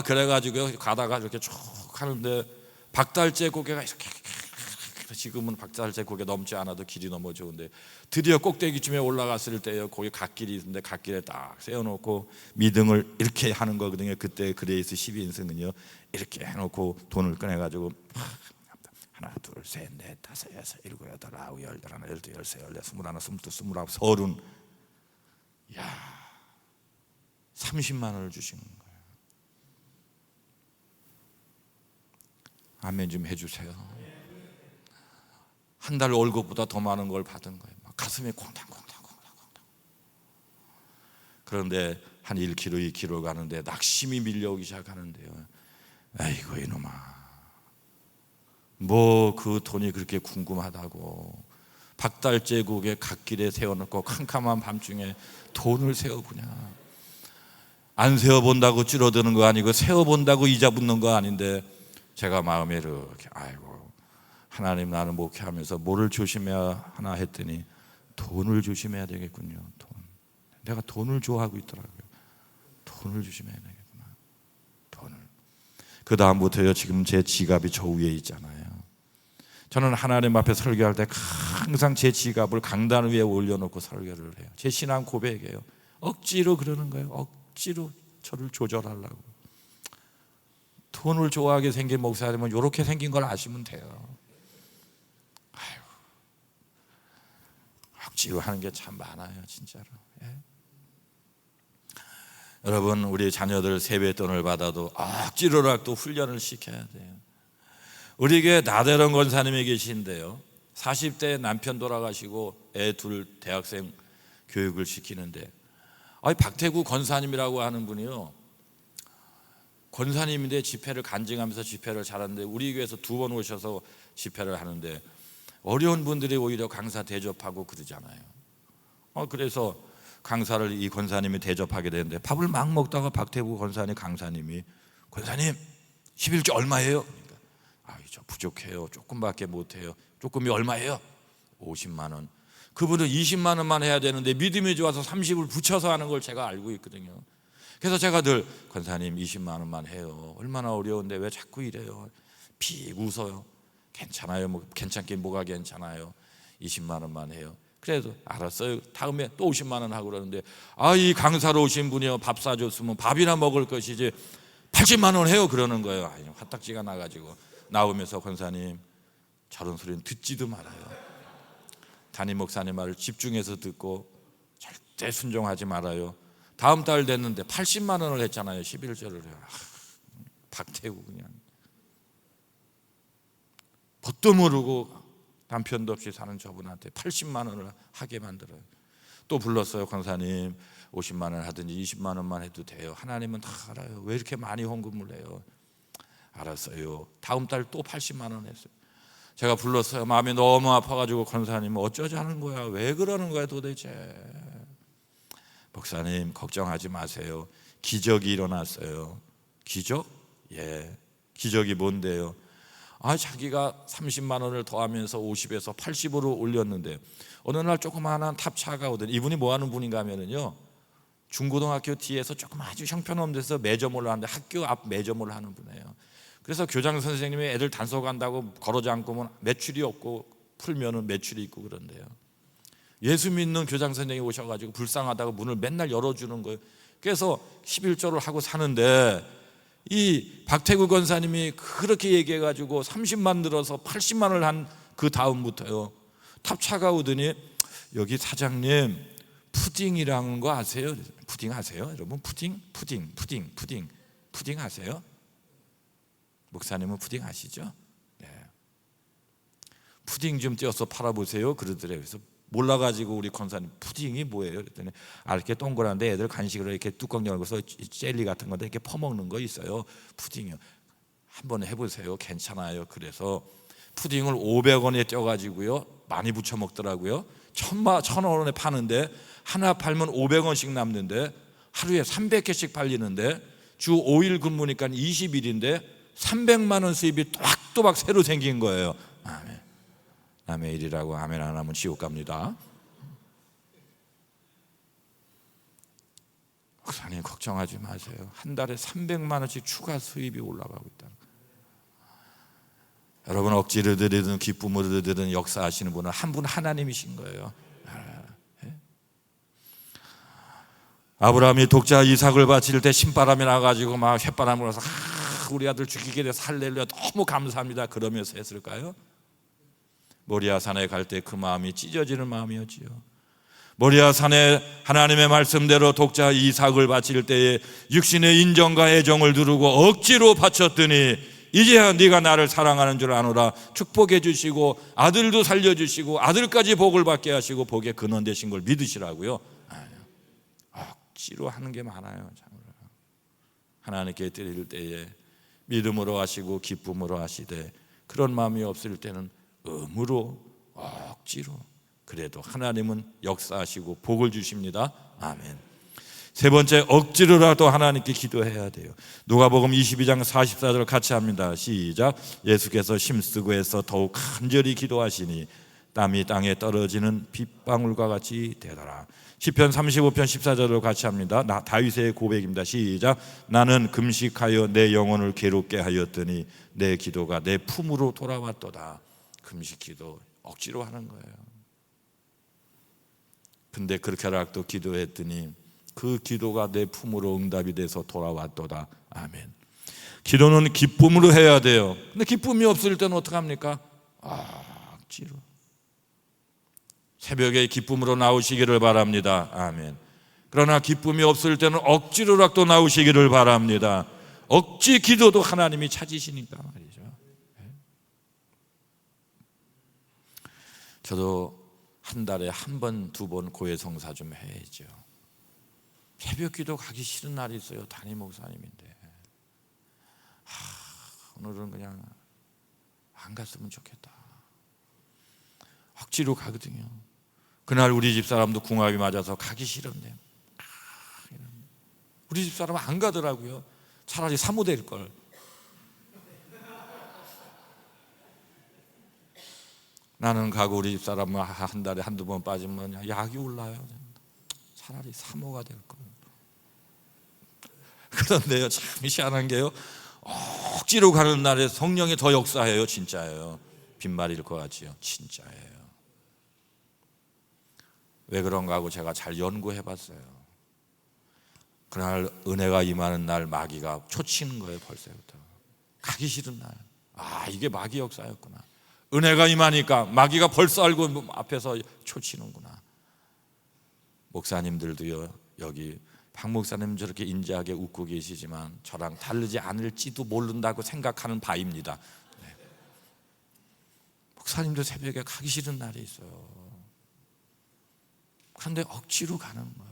그래가지고 가다가 이렇게 쭉 하는데 박달재 고개가 이렇게, 지금은 박달재 고개 넘지 않아도 길이 너무 좋은데 드디어 꼭대기쯤에 올라갔을 때요, 거기 갓길이 있는데 갓길에 딱 세워놓고 미등을 이렇게 하는 거거든요. 그때 그레이스 12인승은요 이렇게 해놓고 돈을 꺼내가지고 하나 둘 셋 넷 다섯 여섯 일곱 여덟 아홉 열 하나 열두 열세 열네 스물하나 스물두 스물아홉 서른, 30만 원을 주신 거예요. 아멘 좀 해주세요. 한 달 월급보다 더 많은 걸 받은 거예요. 막 가슴이 콩당콩당. 그런데 한 1km, 2km 가는데 낙심이 밀려오기 시작하는데요. 아이고 이놈아, 뭐 그 돈이 그렇게 궁금하다고 박달제국의 갓길에 세워놓고 캄캄한 밤중에 돈을 세어보냐. 안 세어본다고 줄어드는 거 아니고 세어본다고 이자 붙는 거 아닌데, 제가 마음에 이렇게 아이고 하나님, 나는 목회하면서 뭐를 조심해야 하나 했더니 돈을 조심해야 되겠군요. 돈. 내가 돈을 좋아하고 있더라고요. 돈을 조심해야 되겠구나. 돈을. 그 다음부터요, 지금 제 지갑이 저 위에 있잖아요. 저는 하나님 앞에 설교할 때 항상 제 지갑을 강단 위에 올려놓고 설교를 해요. 제 신앙 고백이에요. 억지로 그러는 거예요. 억지로 저를 조절하려고. 돈을 좋아하게 생긴 목사님은 이렇게 생긴 걸 아시면 돼요. 아유, 억지로 하는 게 참 많아요, 진짜로. 예? 여러분, 우리 자녀들 세뱃돈을 받아도 억지로라도 훈련을 시켜야 돼요. 우리 교회 나대런 권사님이 계신데요, 40대 남편 돌아가시고 애 둘 대학생 교육을 시키는데, 박태구 권사님이라고 하는 분이요, 권사님인데 집회를 간증하면서 집회를 잘하는데, 우리 교회에서 2번 오셔서 집회를 하는데 어려운 분들이 오히려 강사 대접하고 그러잖아요. 그래서 강사를 이 권사님이 대접하게 되는데, 밥을 막 먹다가 박태구 권사님 강사님이, 권사님 11조 얼마예요? 그러니까 저 부족해요, 조금밖에 못해요. 조금이 얼마예요? 50만 원. 그분은 20만 원만 해야 되는데 믿음이 좋아서 30을 붙여서 하는 걸 제가 알고 있거든요. 그래서 제가 늘 권사님 20만 원만 해요. 얼마나 어려운데 왜 자꾸 이래요? 픽 웃어요. 괜찮아요. 뭐 괜찮긴 뭐가 괜찮아요. 20만 원만 해요. 그래도 알았어요. 다음에 또 50만 원 하고 그러는데, 이 강사로 오신 분이요, 밥 사줬으면 밥이나 먹을 것이지 80만 원 해요 그러는 거예요. 화딱지가 나가지고 나오면서, 권사님 저런 소리는 듣지도 말아요. 담임 목사님 말을 집중해서 듣고 절대 순종하지 말아요. 다음 달 됐는데 80만 원을 했잖아요. 11절을 해요. 박태구 그냥 뭣도 모르고 남편도 없이 사는 저분한테 80만 원을 하게 만들어요. 또 불렀어요. 권사님 50만 원 하든지 20만 원만 해도 돼요. 하나님은 다 알아요. 왜 이렇게 많이 헌금을 해요? 알았어요. 다음 달 또 80만 원 했어요. 제가 불렀어요. 마음이 너무 아파가지고, 권사님 어쩌자는 거야? 왜 그러는 거야 도대체? 목사님 걱정하지 마세요. 기적이 일어났어요. 기적? 예. 기적이 뭔데요? 자기가 30만 원을 더하면서 50에서 80으로 올렸는데, 어느 날 조그마한 탑차가 오더니, 이분이 뭐 하는 분인가 하면은요, 중고등학교 뒤에서 조금 아주 형편없는 데서 매점을 하는데, 학교 앞 매점을 하는 분이에요. 그래서 교장 선생님이 애들 단속한다고 걸어지 않고면 매출이 없고, 풀면은 매출이 있고 그런데요, 예수 믿는 교장 선생님이 오셔가지고 불쌍하다고 문을 맨날 열어주는 거예요. 그래서 11조를 하고 사는데, 이 박태구 권사님이 그렇게 얘기해가지고 30만 들어서 80만 원을 한 그 다음부터요, 탑차가 오더니, 여기 사장님 푸딩이라는 거 아세요? 푸딩 아세요? 여러분 푸딩 아세요? 목사님은 푸딩 아시죠? 네. 푸딩 좀 떼어서 팔아보세요 그러더래요. 그래서 몰라가지고 우리 권사님, 푸딩이 뭐예요? 그랬더니, 이렇게 동그란데 애들 간식으로 이렇게 뚜껑 열고서 젤리 같은 건데 이렇게 퍼먹는 거 있어요. 푸딩이요. 한번 해보세요. 괜찮아요. 그래서 푸딩을 500원에 떼어가지고요, 많이 부쳐 먹더라고요. 1,000원에 파는데 하나 팔면 500원씩 남는데, 하루에 300개씩 팔리는데 주 5일 근무니까 20일인데 300만 원 수입이 또박또박 새로 생긴 거예요. 아멘. 남의 일이라고 아멘 안 하면 지옥 갑니다. 목사님 걱정하지 마세요. 한 달에 300만 원씩 추가 수입이 올라가고 있다. 여러분, 억지로 드리든 기쁨으로 드리든 역사하시는 분은 한 분 하나님이신 거예요. 아브라함이 독자 이삭을 바칠 때 신바람이 나가지고 막 휘바람을 불어서, 우리 아들 죽이게 돼서 살렐루야 너무 감사합니다 그러면서 했을까요? 모리아 산에 갈 때 그 마음이 찢어지는 마음이었지요. 모리아 산에 하나님의 말씀대로 독자 이삭을 바칠 때에 육신의 인정과 애정을 두르고 억지로 바쳤더니, 이제야 네가 나를 사랑하는 줄 아노라. 축복해 주시고 아들도 살려주시고 아들까지 복을 받게 하시고 복의 근원 되신 걸 믿으시라고요. 억지로 하는 게 많아요. 하나님께 드릴 때에 믿음으로 하시고 기쁨으로 하시되, 그런 마음이 없을 때는 의무로 억지로 그래도 하나님은 역사하시고 복을 주십니다. 아멘. 세 번째, 억지로라도 하나님께 기도해야 돼요. 누가복음 22장 44절 같이 합니다. 시작. 예수께서 힘쓰고 해서 더욱 간절히 기도하시니 땀이 땅에 떨어지는 빗방울과 같이 되더라. 시편 35편 14절로 같이 합니다. 다윗의 고백입니다. 시작. 나는 금식하여 내 영혼을 괴롭게 하였더니 내 기도가 내 품으로 돌아왔도다. 금식 기도 억지로 하는 거예요. 근데 그렇게라도 기도했더니 그 기도가 내 품으로 응답이 돼서 돌아왔도다. 아멘. 기도는 기쁨으로 해야 돼요. 근데 기쁨이 없을 때는 어떡합니까? 억지로. 새벽에 기쁨으로 나오시기를 바랍니다. 아멘. 그러나 기쁨이 없을 때는 억지로라도 나오시기를 바랍니다. 억지 기도도 하나님이 찾으시니까 말이죠. 저도 한 달에 한 번, 두 번 고해성사 좀 해야죠. 새벽 기도 가기 싫은 날이 있어요. 담임 목사님인데 오늘은 그냥 안 갔으면 좋겠다. 억지로 가거든요. 그날 우리 집사람도 궁합이 맞아서 가기 싫은데 우리 집사람은 안 가더라고요. 차라리 사모될 걸. 나는 가고 우리 집사람은 한 달에 한두 번 빠지면 약이 올라요. 차라리 사모가 될 걸. 그런데요, 참 희한한 게요, 억지로 가는 날에 성령이 더 역사해요. 진짜예요. 빈말일 것 같지요. 진짜예요. 왜 그런가 하고 제가 잘 연구해 봤어요. 그날 은혜가 임하는 날 마귀가 초치는 거예요. 벌써부터 가기 싫은 날. 이게 마귀 역사였구나. 은혜가 임하니까 마귀가 벌써 알고 앞에서 초치는구나. 목사님들도요, 여기 박 목사님 저렇게 인자하게 웃고 계시지만 저랑 다르지 않을지도 모른다고 생각하는 바입니다. 네. 목사님도 새벽에 가기 싫은 날이 있어요. 그런데 억지로 가는 거예요.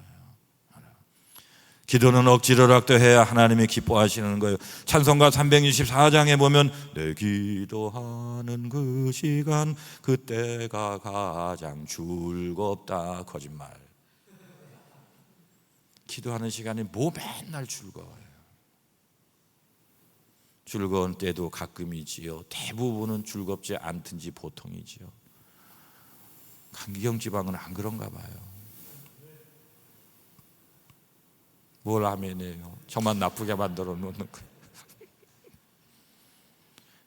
기도는 억지로라도 해야 하나님이 기뻐하시는 거예요. 찬송가 364장에 보면 내 기도하는 그 시간 그때가 가장 즐겁다. 거짓말. 기도하는 시간이 맨날 즐거워요. 즐거운 때도 가끔이지요. 대부분은 즐겁지 않든지 보통이지요. 강기경 지방은 안 그런가 봐요. 뭘 아멘이에요. 저만 나쁘게 만들어 놓는 거예요.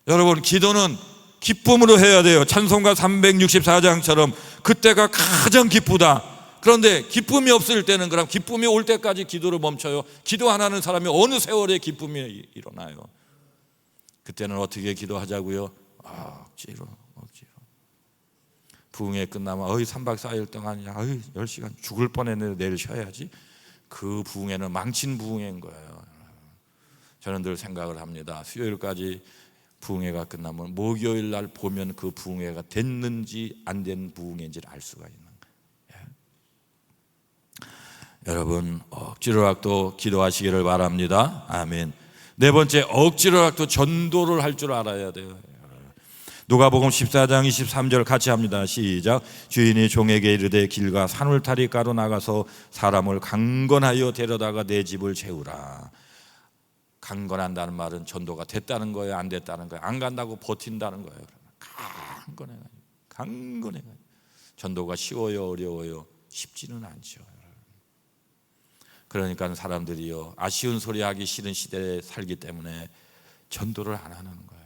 여러분, 기도는 기쁨으로 해야 돼요. 찬송가 364장처럼 그때가 가장 기쁘다. 그런데 기쁨이 없을 때는 그럼 기쁨이 올 때까지 기도를 멈춰요. 기도 안 하는 사람이 어느 세월에 기쁨이 일어나요. 그때는 어떻게 기도하자고요? 억지로. 부흥회 끝나면 3박 4일 동안이야. 10시간 죽을 뻔했는데 내일 쉬어야지. 그 부흥회는 망친 부흥회인 거예요. 저는 늘 생각을 합니다. 수요일까지 부흥회가 끝나면 목요일 날 보면 그 부흥회가 됐는지 안 된 부흥회인지를 알 수가 있는 거예요. 여러분, 억지로라도 기도하시기를 바랍니다. 아멘. 네 번째, 억지로라도 전도를 할 줄 알아야 돼요. 누가복음 14장 23절 같이 합니다. 시작. 주인이 종에게 이르되 길가 산울타리가로 나가서 사람을 강건하여 데려다가 내 집을 채우라. 강건한다는 말은 전도가 됐다는 거예요, 안 됐다는 거예요? 안 간다고 버틴다는 거예요. 강건해가지고. 전도가 쉬워요, 어려워요? 쉽지는 않죠. 그러니까 사람들이요, 아쉬운 소리 하기 싫은 시대에 살기 때문에 전도를 안 하는 거예요.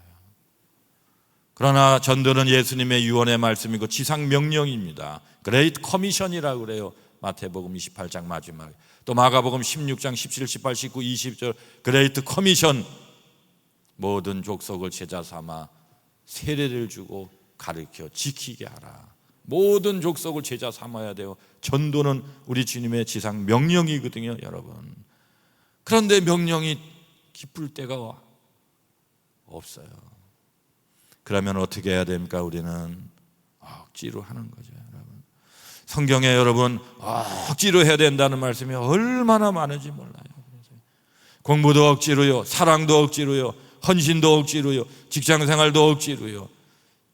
그러나 전도는 예수님의 유언의 말씀이고 지상 명령입니다. 그레이트 커미션이라고 그래요. 마태복음 28장 마지막에. 또 마가복음 16장 17, 18, 19, 20절 그레이트 커미션. 모든 족속을 제자 삼아 세례를 주고 가르쳐 지키게 하라. 모든 족속을 제자 삼아야 돼요. 전도는 우리 주님의 지상 명령이거든요, 여러분. 그런데 명령이 기쁠 때가 없어요. 그러면 어떻게 해야 됩니까? 우리는 억지로 하는 거죠, 여러분. 성경에 여러분 억지로 해야 된다는 말씀이 얼마나 많은지 몰라요. 공부도 억지로요, 사랑도 억지로요, 헌신도 억지로요, 직장생활도 억지로요,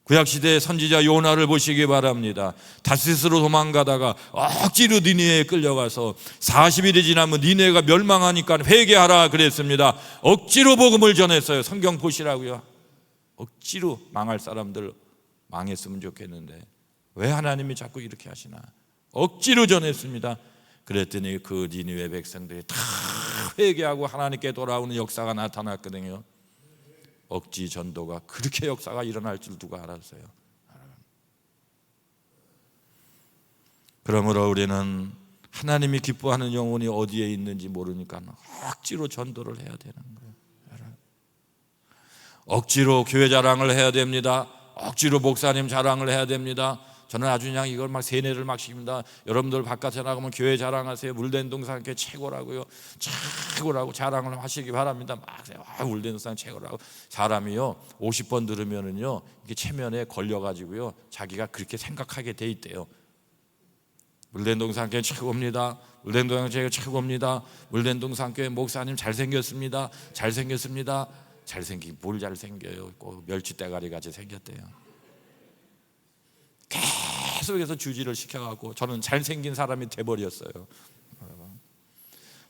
구약시대의 선지자 요나를 보시기 바랍니다. 다시스로 도망가다가 억지로 니느웨에 끌려가서 40일이 지나면 니느웨가 멸망하니까 회개하라 그랬습니다. 억지로 복음을 전했어요. 성경 보시라고요. 억지로 망할 사람들 망했으면 좋겠는데 왜 하나님이 자꾸 이렇게 하시나. 억지로 전했습니다. 그랬더니 그 니느웨 백성들이 다 회개하고 하나님께 돌아오는 역사가 나타났거든요. 억지 전도가 그렇게 역사가 일어날 줄 누가 알았어요. 그러므로 우리는 하나님이 기뻐하는 영혼이 어디에 있는지 모르니까 억지로 전도를 해야 되는 거예요. 억지로 교회 자랑을 해야 됩니다. 억지로 목사님 자랑을 해야 됩니다. 저는 아주 그냥 이걸 막 세뇌를 막 시킵니다. 여러분들 바깥에 나가면 교회 자랑하세요. 물den동산교회 최고라고요. 최고라고 자랑을 하시기 바랍니다. 막 물den동산 최고라고. 사람이요 50번 들으면은요 이게 체면에 걸려가지고요 자기가 그렇게 생각하게 돼 있대요. 물den동산교회 최고입니다. 물den동산교회 최고입니다. 물den동산교회 목사님 잘생겼습니다. 잘생겼습니다. 잘생긴 뭘 잘생겨요? 꼭 멸치대가리 같이 생겼대요. 계속해서 주지를 시켜갖고 저는 잘생긴 사람이 돼버렸어요.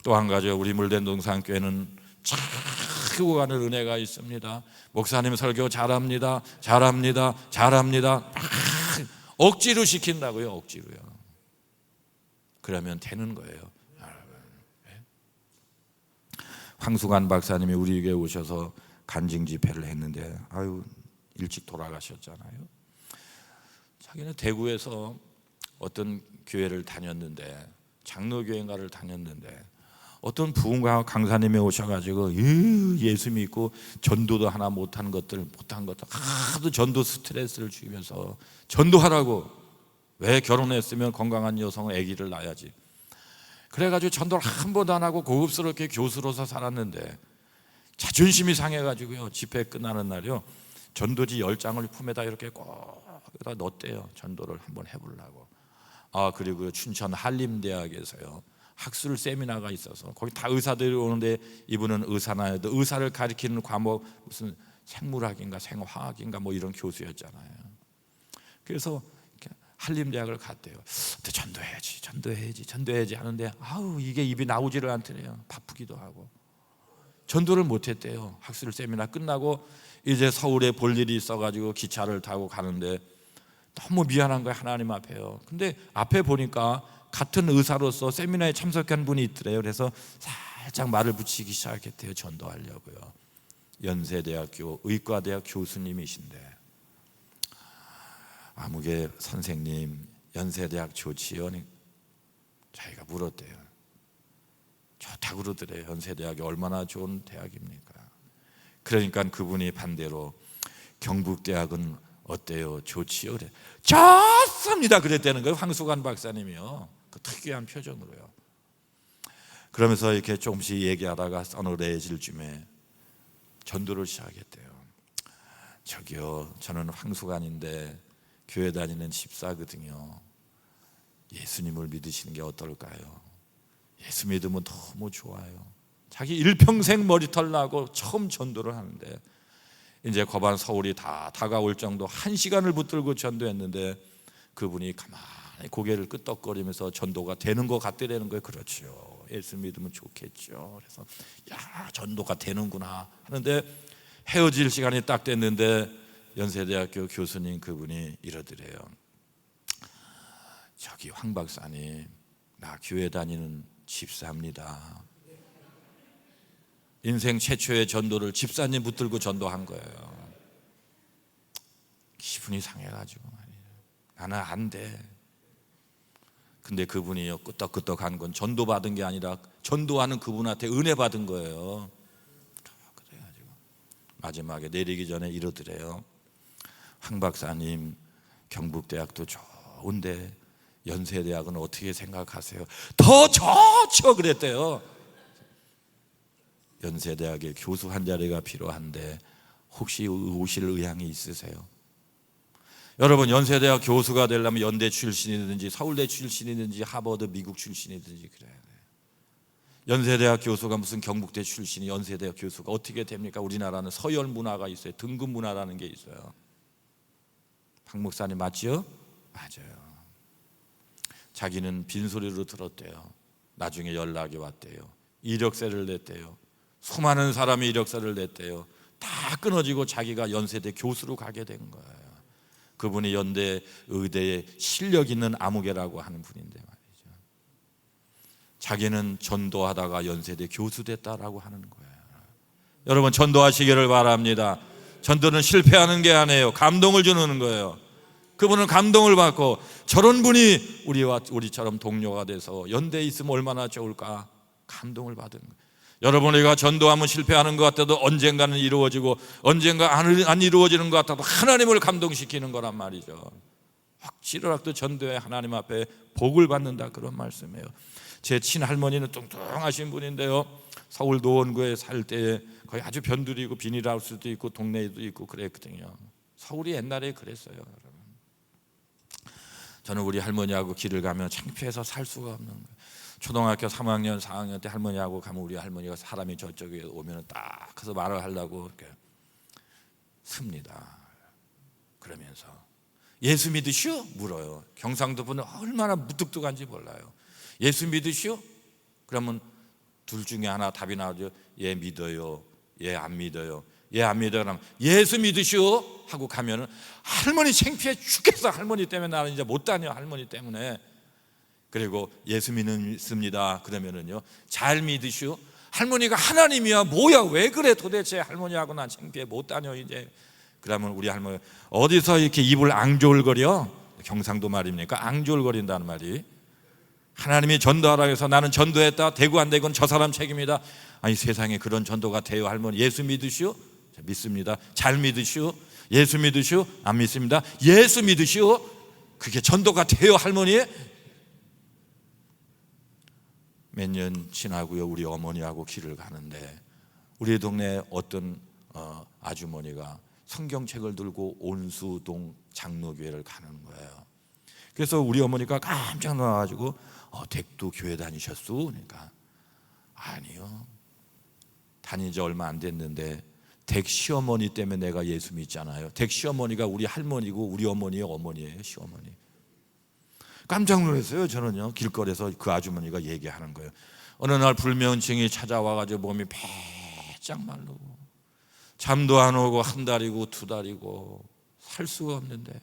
또 한 가지 우리 물den동산교회는 차고 가는 은혜가 있습니다. 목사님 설교 잘합니다. 잘합니다. 잘합니다. 억지로 시킨다고요. 억지로요. 그러면 되는 거예요. 황수관 박사님이 우리 교회에 오셔서 간증 집회를 했는데 아유 일찍 돌아가셨잖아요. 자기는 대구에서 어떤 교회를 다녔는데 장로교회인가를 다녔는데 어떤 부흥가 강사님이 오셔가지고 예수 믿고 전도도 하나 못한 것들 하도 전도 스트레스를 주면서 전도하라고. 왜 결혼했으면 건강한 여성은 아기를 낳아야지. 그래가지고 전도를 한 번도 안 하고 고급스럽게 교수로서 살았는데 자존심이 상해가지고요 집회 끝나는 날이요 전도지 10장을 품에다 이렇게 꼭 여기다 넣었대요. 전도를 한번 해보려고. 그리고 춘천 한림대학에서요 학술 세미나가 있어서 거기 다 의사들이 오는데 이분은 의사나 해도 의사를 가리키는 과목 무슨 생물학인가 생화학인가 뭐 이런 교수였잖아요. 그래서 한림대학을 갔대요. 전도해야지 하는데 이게 입이 나오지를 않더래요. 바쁘기도 하고 전도를 못했대요. 학술 세미나 끝나고 이제 서울에 볼 일이 있어가지고 기차를 타고 가는데 너무 미안한 거예요. 하나님 앞에요. 근데 앞에 보니까 같은 의사로서 세미나에 참석한 분이 있더래요. 그래서 살짝 말을 붙이기 시작했대요. 전도하려고요. 연세대학교 의과대학 교수님이신데 아무개 선생님 연세대학 좋지요? 자기가 물었대요. 좋다고 그러더래요. 연세대학이 얼마나 좋은 대학입니까? 그러니까 그분이 반대로 경북대학은 어때요? 좋지요? 그래. 좋습니다 그랬다는 거예요. 황수관 박사님이요. 그 특이한 표정으로요. 그러면서 이렇게 조금씩 얘기하다가 서늘해질 쯤에 전도를 시작했대요. 저기요 저는 황수관인데 교회 다니는 집사거든요. 예수님을 믿으시는 게 어떨까요? 예수 믿으면 너무 좋아요. 자기 일평생 머리털 나고 처음 전도를 하는데 이제 거반 서울이 다 다가올 정도 1시간을 붙들고 전도했는데 그분이 가만히 고개를 끄덕거리면서 전도가 되는 것 같더라는 거예요. 그렇죠. 예수 믿으면 좋겠죠. 그래서 전도가 되는구나 하는데 헤어질 시간이 딱 됐는데 연세대학교 교수님 그분이 이러더래요. 저기 황 박사님 나 교회 다니는 집사입니다. 인생 최초의 전도를 집사님 붙들고 전도한 거예요. 기분이 상해가지고 나는 안 돼. 근데 그분이요 끄떡끄떡한 건 전도받은 게 아니라 전도하는 그분한테 은혜 받은 거예요. 그래가지고 마지막에 내리기 전에 이러더래요. 황 박사님 경북대학도 좋은데 연세대학은 어떻게 생각하세요? 더 좋죠 그랬대요. 연세대학에 교수 한 자리가 필요한데 혹시 오실 의향이 있으세요? 여러분 연세대학 교수가 되려면 연대 출신이든지 서울대 출신이든지 하버드 미국 출신이든지 그래야 돼요. 연세대학 교수가 무슨 경북대 출신이 연세대학 교수가 어떻게 됩니까? 우리나라는 서열 문화가 있어요. 등급 문화라는 게 있어요. 박 목사님 맞지요? 맞아요. 자기는 빈소리로 들었대요. 나중에 연락이 왔대요. 이력서를 냈대요. 수많은 사람이 이력서를 냈대요. 다 끊어지고 자기가 연세대 교수로 가게 된 거예요. 그분이 연대 의대에 실력 있는 아무개라고 하는 분인데 말이죠. 자기는 전도하다가 연세대 교수 됐다라고 하는 거예요. 여러분, 전도하시기를 바랍니다. 전도는 실패하는 게 아니에요. 감동을 주는 거예요. 그분은 감동을 받고 저런 분이 우리처럼 동료가 돼서 연대에 있으면 얼마나 좋을까 감동을 받은 거예요. 여러분, 우리가 전도하면 실패하는 것 같아도 언젠가는 이루어지고 언젠가 안 이루어지는 것 같아도 하나님을 감동시키는 거란 말이죠. 확실하게 전도에 하나님 앞에 복을 받는다, 그런 말씀이에요. 제 친할머니는 뚱뚱하신 분인데요, 서울 노원구에 살 때 거의 아주 변두리고 비닐하우스도 있고 동네에도 있고 그랬거든요. 서울이 옛날에 그랬어요. 여러분, 저는 우리 할머니하고 길을 가면 창피해서 살 수가 없는 거예요. 초등학교 3학년 4학년 때 할머니하고 가면 우리 할머니가 사람이 저쪽에 오면 딱 가서 말을 하려고 이렇게 씁니다. 그러면서 예수 믿으시오? 물어요. 경상도 분은 얼마나 무뚝뚝한지 몰라요. 예수 믿으시오? 그러면 둘 중에 하나 답이 나오죠. 예 믿어요. 예 안 믿어요. 예 안 믿어요. 그러면 예수 믿으시오? 하고 가면은 할머니 창피해 죽겠어. 할머니 때문에 나는 이제 못 다녀. 할머니 때문에. 그리고 예수 믿습니다. 그러면은요, 잘 믿으시오? 할머니가 하나님이야 뭐야 왜 그래 도대체, 할머니하고 난 창피해 못 다녀 이제. 그러면 우리 할머니 어디서 이렇게 입을 앙졸거려? 경상도 말입니까? 앙졸거린다는 말이, 하나님이 전도하라고 해서 나는 전도했다, 되고 안 되고는 저 사람 책임이다. 아니 세상에 그런 전도가 돼요? 할머니 예수 믿으시오? 믿습니다. 잘 믿으시오? 예수 믿으시오? 안 믿습니다. 예수 믿으시오? 그게 전도가 돼요 할머니? 몇 년 지나고요, 우리 어머니하고 길을 가는데 우리 동네 어떤 아주머니가 성경책을 들고 온수동 장로교회를 가는 거예요. 그래서 우리 어머니가 깜짝 놀라가지고 댁도 교회 다니셨소? 그러니까 아니요, 다닌 지 얼마 안 됐는데 댁 시어머니 때문에 내가 예수 믿잖아요. 댁 시어머니가 우리 할머니고 우리 어머니의 어머니예요, 시어머니. 깜짝 놀랐어요. 저는요, 길거리에서 그 아주머니가 얘기하는 거예요. 어느 날 불면증이 찾아와가지고 몸이 바짝 마르고 잠도 안 오고 한 달이고 두 달이고 살 수가 없는데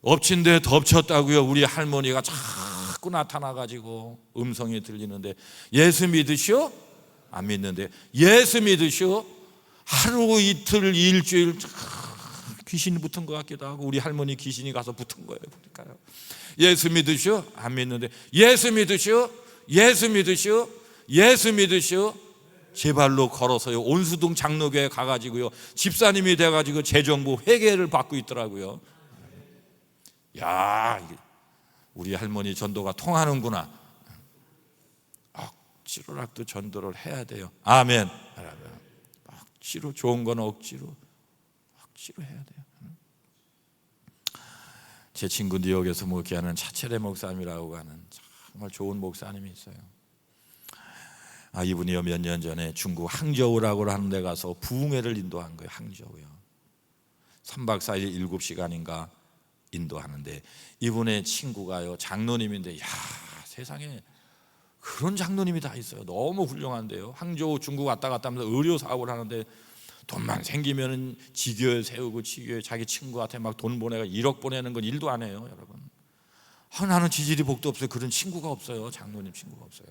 엎친 데 덮쳤다고요. 우리 할머니가 자꾸 나타나가지고 음성이 들리는데 예수 믿으시오? 안 믿는데 예수 믿으시오? 하루 이틀 일주일 귀신이 붙은 것 같기도 하고 우리 할머니 귀신이 가서 붙은 거예요. 보니까요. 예수 믿으시오? 안 믿는데 예수 믿으시오? 예수 믿으시오? 예수 믿으시오? 제 발로 걸어서요 온수동 장로교회 가가지고요 집사님이 돼가지고 재정부 회계를 받고 있더라고요. 야, 우리 할머니 전도가 통하는구나. 억지로라도 전도를 해야 돼요. 아멘. 억지로, 좋은 건 억지로 해야 돼요. 제 친구 뉴욕에서 목회하는 차체레 목사님이라고 하는 정말 좋은 목사님이 있어요. 이분이요 몇 년 전에 중국 항저우라고 하는 데 가서 부흥회를 인도한 거예요. 항저우요. 3박 4일 7시간인가 인도하는데 이분의 친구가요 장로님인데, 야 세상에 그런 장로님이 다 있어요. 너무 훌륭한데요. 항저우 중국 왔다 갔다 하면서 의료 사업을 하는데 돈만 생기면 지교회 세우고 지교회 자기 친구한테 막 돈 보내가 1억 보내는 건 일도 안 해요. 여러분, 나는 지질이 복도 없어요. 그런 친구가 없어요. 장로님 친구가 없어요.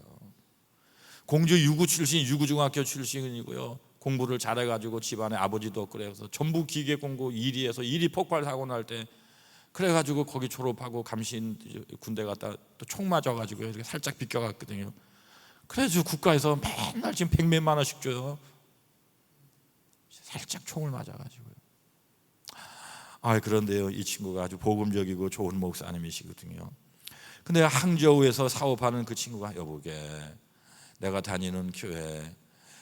공주 유구 출신, 유구중학교 출신이고요. 공부를 잘해가지고 집안에 아버지도 없고 그래서 전부 기계 공부 1위에서 1위 폭발 사고 날 때 그래가지고 거기 졸업하고 감신 군대 갔다 또 총 맞아가지고 이렇게 살짝 비껴갔거든요. 그래서 국가에서 맨날 지금 100몇만 원씩 줘요. 살짝 총을 맞아가지고요. 그런데요 이 친구가 아주 복음적이고 좋은 목사님이시거든요. 근데 항저우에서 사업하는 그 친구가 여보게 내가 다니는 교회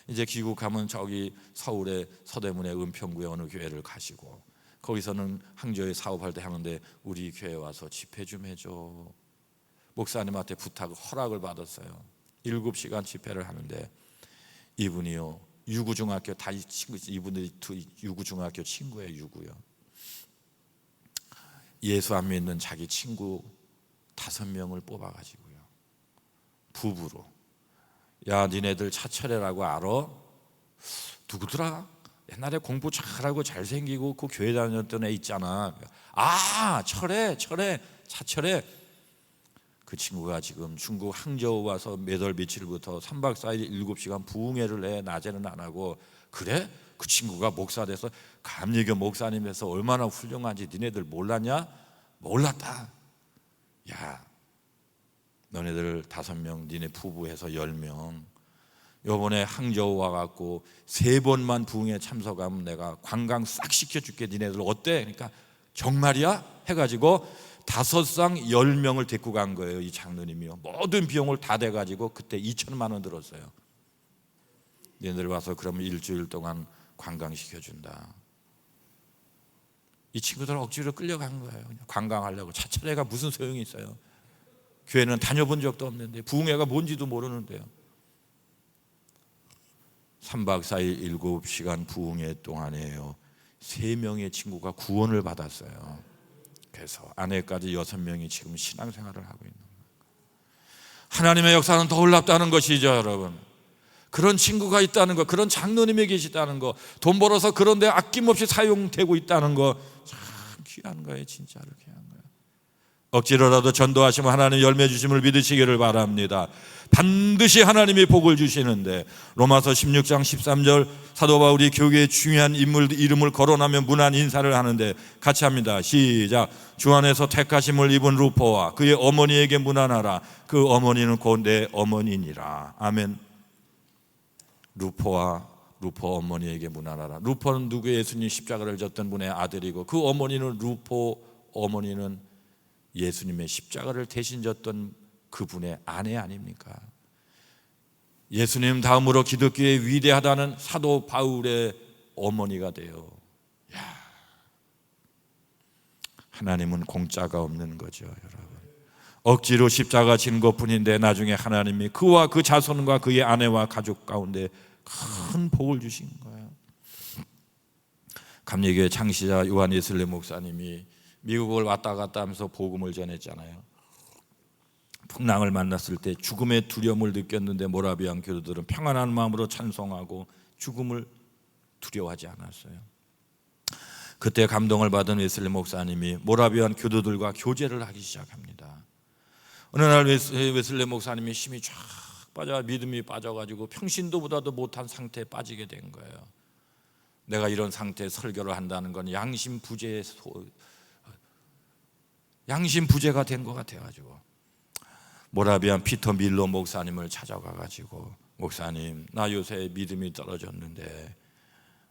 이제 귀국하면 저기 서울의 서대문의 은평구에 어느 교회를 가시고 거기서는 항저우에 사업할 때 하는데 우리 교회 와서 집회 좀 해줘. 목사님한테 부탁 허락을 받았어요. 7시간 집회를 하는데 이분이요 유구중학교 다 친구, 이분들이 유구중학교 친구예요. 유구요. 예수 안 믿는 자기 친구 5명을 뽑아가지고요, 부부로, 야 니네들 차철회라고 알아? 누구더라? 옛날에 공부 잘하고 잘생기고 그 교회 다녔던 애 있잖아. 아, 철회, 차철회. 그 친구가 지금 중국 항저우 와서 몇 월 며칠부터 3박 4일 7시간 부흥회를 해. 낮에는 안 하고. 그래? 그 친구가 목사 돼서 감리교 목사님에서 얼마나 훌륭한지 니네들 몰랐냐? 몰랐다. 야, 너네들 5명, 니네 부부해서 10명 요번에 항저우 와갖고 3번만 부흥회 참석하면 내가 관광 싹 시켜줄게. 니네들 어때? 그러니까 정말이야? 해가지고 5상 10명을 데리고 간 거예요. 이 장로님이요. 모든 비용을 다 대가지고 그때 2천만 원 들었어요. 얘네들 와서 그러면 일주일 동안 관광시켜준다. 이 친구들 억지로 끌려간 거예요. 그냥 관광하려고. 차철회가 무슨 소용이 있어요? 교회는 다녀본 적도 없는데, 부흥회가 뭔지도 모르는데요. 3박 4일 7시간 부흥회 동안에요, 3명의 친구가 구원을 받았어요. 그래서 아내까지 6명이 지금 신앙생활을 하고 있는 거예요. 하나님의 역사는 더 놀랍다는 것이죠, 여러분. 그런 친구가 있다는 거, 그런 장로님이 계시다는 거, 돈 벌어서 그런 데 아낌없이 사용되고 있다는 거, 참 귀한 거예요. 진짜로 귀한 거예요. 억지로라도 전도하시면 하나님 열매 주심을 믿으시기를 바랍니다. 반드시 하나님이 복을 주시는데, 로마서 16장 13절 사도 바울이 교회의 중요한 인물 이름을 거론하며 문안 인사를 하는데 같이 합니다. 시작. 주 안에서 택하심을 입은 루포와 그의 어머니에게 문안하라. 그 어머니는 곧 내 어머니니라. 아멘. 루포 어머니에게 문안하라. 루포는 누구? 예수님 십자가를 졌던 분의 아들이고, 그 어머니는 루포 어머니는 예수님의 십자가를 대신 졌던 그분의 아내 아닙니까? 예수님 다음으로 기독교의 위대하다는 사도 바울의 어머니가 돼요. 야, 하나님은 공짜가 없는 거죠, 여러분. 억지로 십자가 진 것뿐인데 나중에 하나님이 그와 그 자손과 그의 아내와 가족 가운데 큰 복을 주신 거예요. 감리교회 창시자 요한 웨슬리 목사님이 미국을 왔다 갔다 하면서 복음을 전했잖아요. 풍랑을 만났을 때 죽음의 두려움을 느꼈는데 모라비안 교도들은 평안한 마음으로 찬송하고 죽음을 두려워하지 않았어요. 그때 감동을 받은 웨슬리 목사님이 모라비안 교도들과 교제를 하기 시작합니다. 어느 날 웨슬리 목사님이 힘이 쫙 빠져 믿음이 빠져가지고 평신도보다도 못한 상태에 빠지게 된 거예요. 내가 이런 상태에 설교를 한다는 건 양심 부재가 된 것 같아가지고 모라비안 피터 밀러 목사님을 찾아가가지고, 목사님, 나 요새 믿음이 떨어졌는데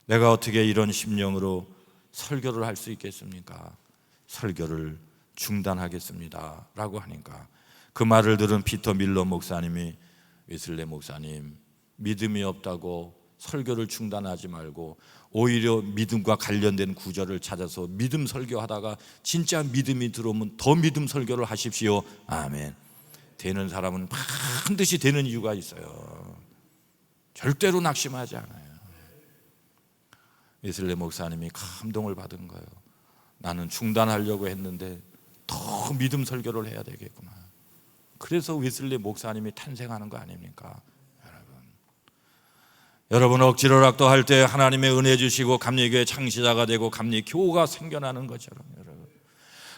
내가 어떻게 이런 심령으로 설교를 할 수 있겠습니까? 설교를 중단하겠습니다 라고 하니까, 그 말을 들은 피터 밀러 목사님이, 웨슬리 목사님, 믿음이 없다고 설교를 중단하지 말고 오히려 믿음과 관련된 구절을 찾아서 믿음 설교하다가 진짜 믿음이 들어오면 더 믿음 설교를 하십시오. 아멘. 되는 사람은 반드시 되는 이유가 있어요. 절대로 낙심하지 않아요. 웨슬리 목사님이 감동을 받은 거예요. 나는 중단하려고 했는데 더 믿음 설교를 해야 되겠구나. 그래서 웨슬리 목사님이 탄생하는 거 아닙니까? 여러분 억지로라도 할 때 하나님의 은혜 주시고 감리교회 창시자가 되고 감리교가 생겨나는 것처럼, 여러분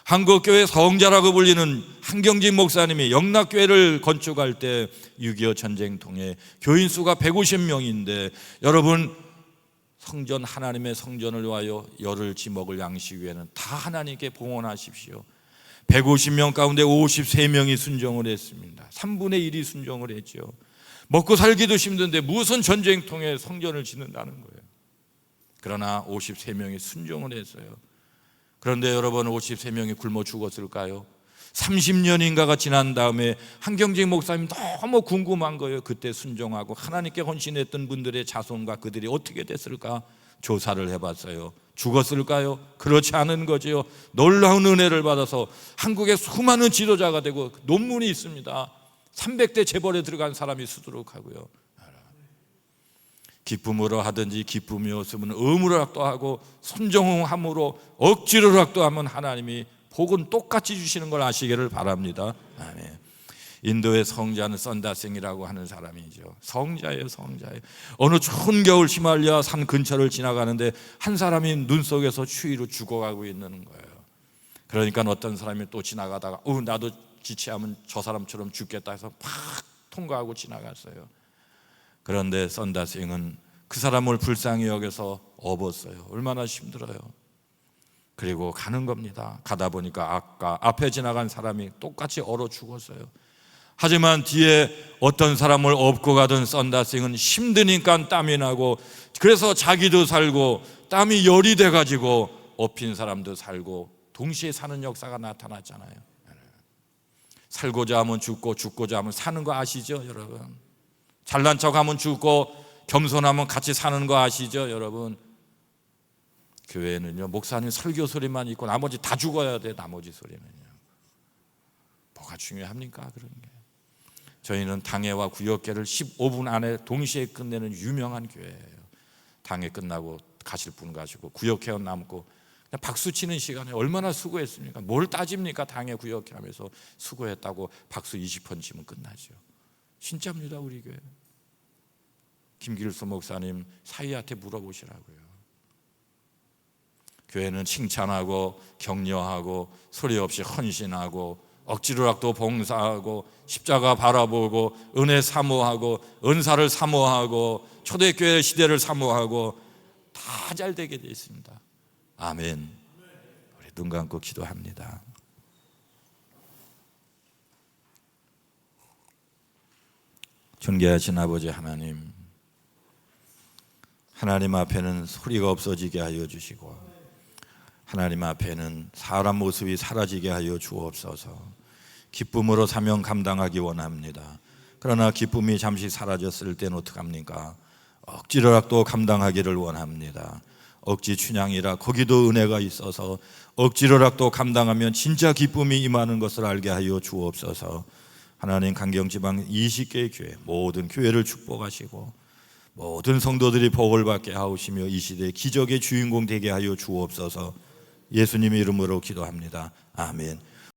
한국교회 성자라고 불리는 한경직 목사님이 영락교회를 건축할 때 6.25 전쟁통에 교인 수가 150명인데 여러분 성전, 하나님의 성전을 위하여 열을 지먹을 양식 위에는 다 하나님께 봉헌하십시오. 150명 가운데 53명이 순종을 했습니다. 3분의 1이 순종을 했죠. 먹고 살기도 힘든데 무슨 전쟁통에 성전을 짓는다는 거예요. 그러나 53명이 순종을 했어요. 그런데 여러분 53명이 굶어 죽었을까요? 30년인가가 지난 다음에 한경직 목사님 너무 궁금한 거예요. 그때 순종하고 하나님께 헌신했던 분들의 자손과 그들이 어떻게 됐을까 조사를 해봤어요. 죽었을까요? 그렇지 않은 거죠. 놀라운 은혜를 받아서 한국의 수많은 지도자가 되고 논문이 있습니다. 300대 재벌에 들어간 사람이 수두룩하고요. 기쁨으로 하든지 기쁨이 없으면 의무로라도 하고 순종함으로 억지로라도 하면 하나님이 복은 똑같이 주시는 걸 아시기를 바랍니다. 아멘. 인도의 성자는 썬다생이라고 하는 사람이죠. 성자예요, 성자예요. 어느 추운 겨울 히말라야 산 근처를 지나가는데 한 사람이 눈 속에서 추위로 죽어가고 있는 거예요. 그러니까 어떤 사람이 또 지나가다가 나도 지체하면 저 사람처럼 죽겠다 해서 팍 통과하고 지나갔어요. 그런데 썬다생은 그 사람을 불쌍히 여겨서 업었어요. 얼마나 힘들어요. 그리고 가는 겁니다. 가다 보니까 아까 앞에 지나간 사람이 똑같이 얼어 죽었어요. 하지만 뒤에 어떤 사람을 업고 가던 썬다생은 힘드니까 땀이 나고, 그래서 자기도 살고 땀이 열이 돼가지고 업힌 사람도 살고 동시에 사는 역사가 나타났잖아요. 살고자 하면 죽고 죽고자 하면 사는 거 아시죠, 여러분? 잘난 척하면 죽고 겸손하면 같이 사는 거 아시죠, 여러분? 교회는요, 목사님 설교 소리만 있고 나머지 다 죽어야 돼. 나머지 소리는요, 뭐가 중요합니까? 그런 게. 저희는 당회와 구역회를 15분 안에 동시에 끝내는 유명한 교회예요. 당회 끝나고 가실 분 가시고 구역회원 남고 그냥 박수 치는 시간에 얼마나 수고했습니까? 뭘 따집니까? 당회 구역회 하면서 수고했다고 박수 20번 치면 끝나죠. 진짜입니다, 우리 교회. 김길수 목사님 사위한테 물어보시라고요. 교회는 칭찬하고 격려하고 소리 없이 헌신하고 억지로라도 봉사하고 십자가 바라보고 은혜 사모하고 은사를 사모하고 초대교회 시대를 사모하고 다 잘 되게 되어 있습니다. 아멘. 우리 눈 감고 기도합니다. 존귀하신 아버지 하나님, 하나님 앞에는 소리가 없어지게 하여 주시고 하나님 앞에는 사람 모습이 사라지게 하여 주옵소서. 기쁨으로 사명 감당하기 원합니다. 그러나 기쁨이 잠시 사라졌을 때는 어떡합니까? 억지로라도 감당하기를 원합니다. 억지 춘향이라 거기도 은혜가 있어서 억지로라도 감당하면 진짜 기쁨이 임하는 것을 알게 하여 주옵소서. 하나님, 강경지방 20개의 교회 모든 교회를 축복하시고 모든 성도들이 복을 받게 하시며 이 시대의 기적의 주인공 되게 하여 주옵소서. 예수님의 이름으로 기도합니다. 아멘.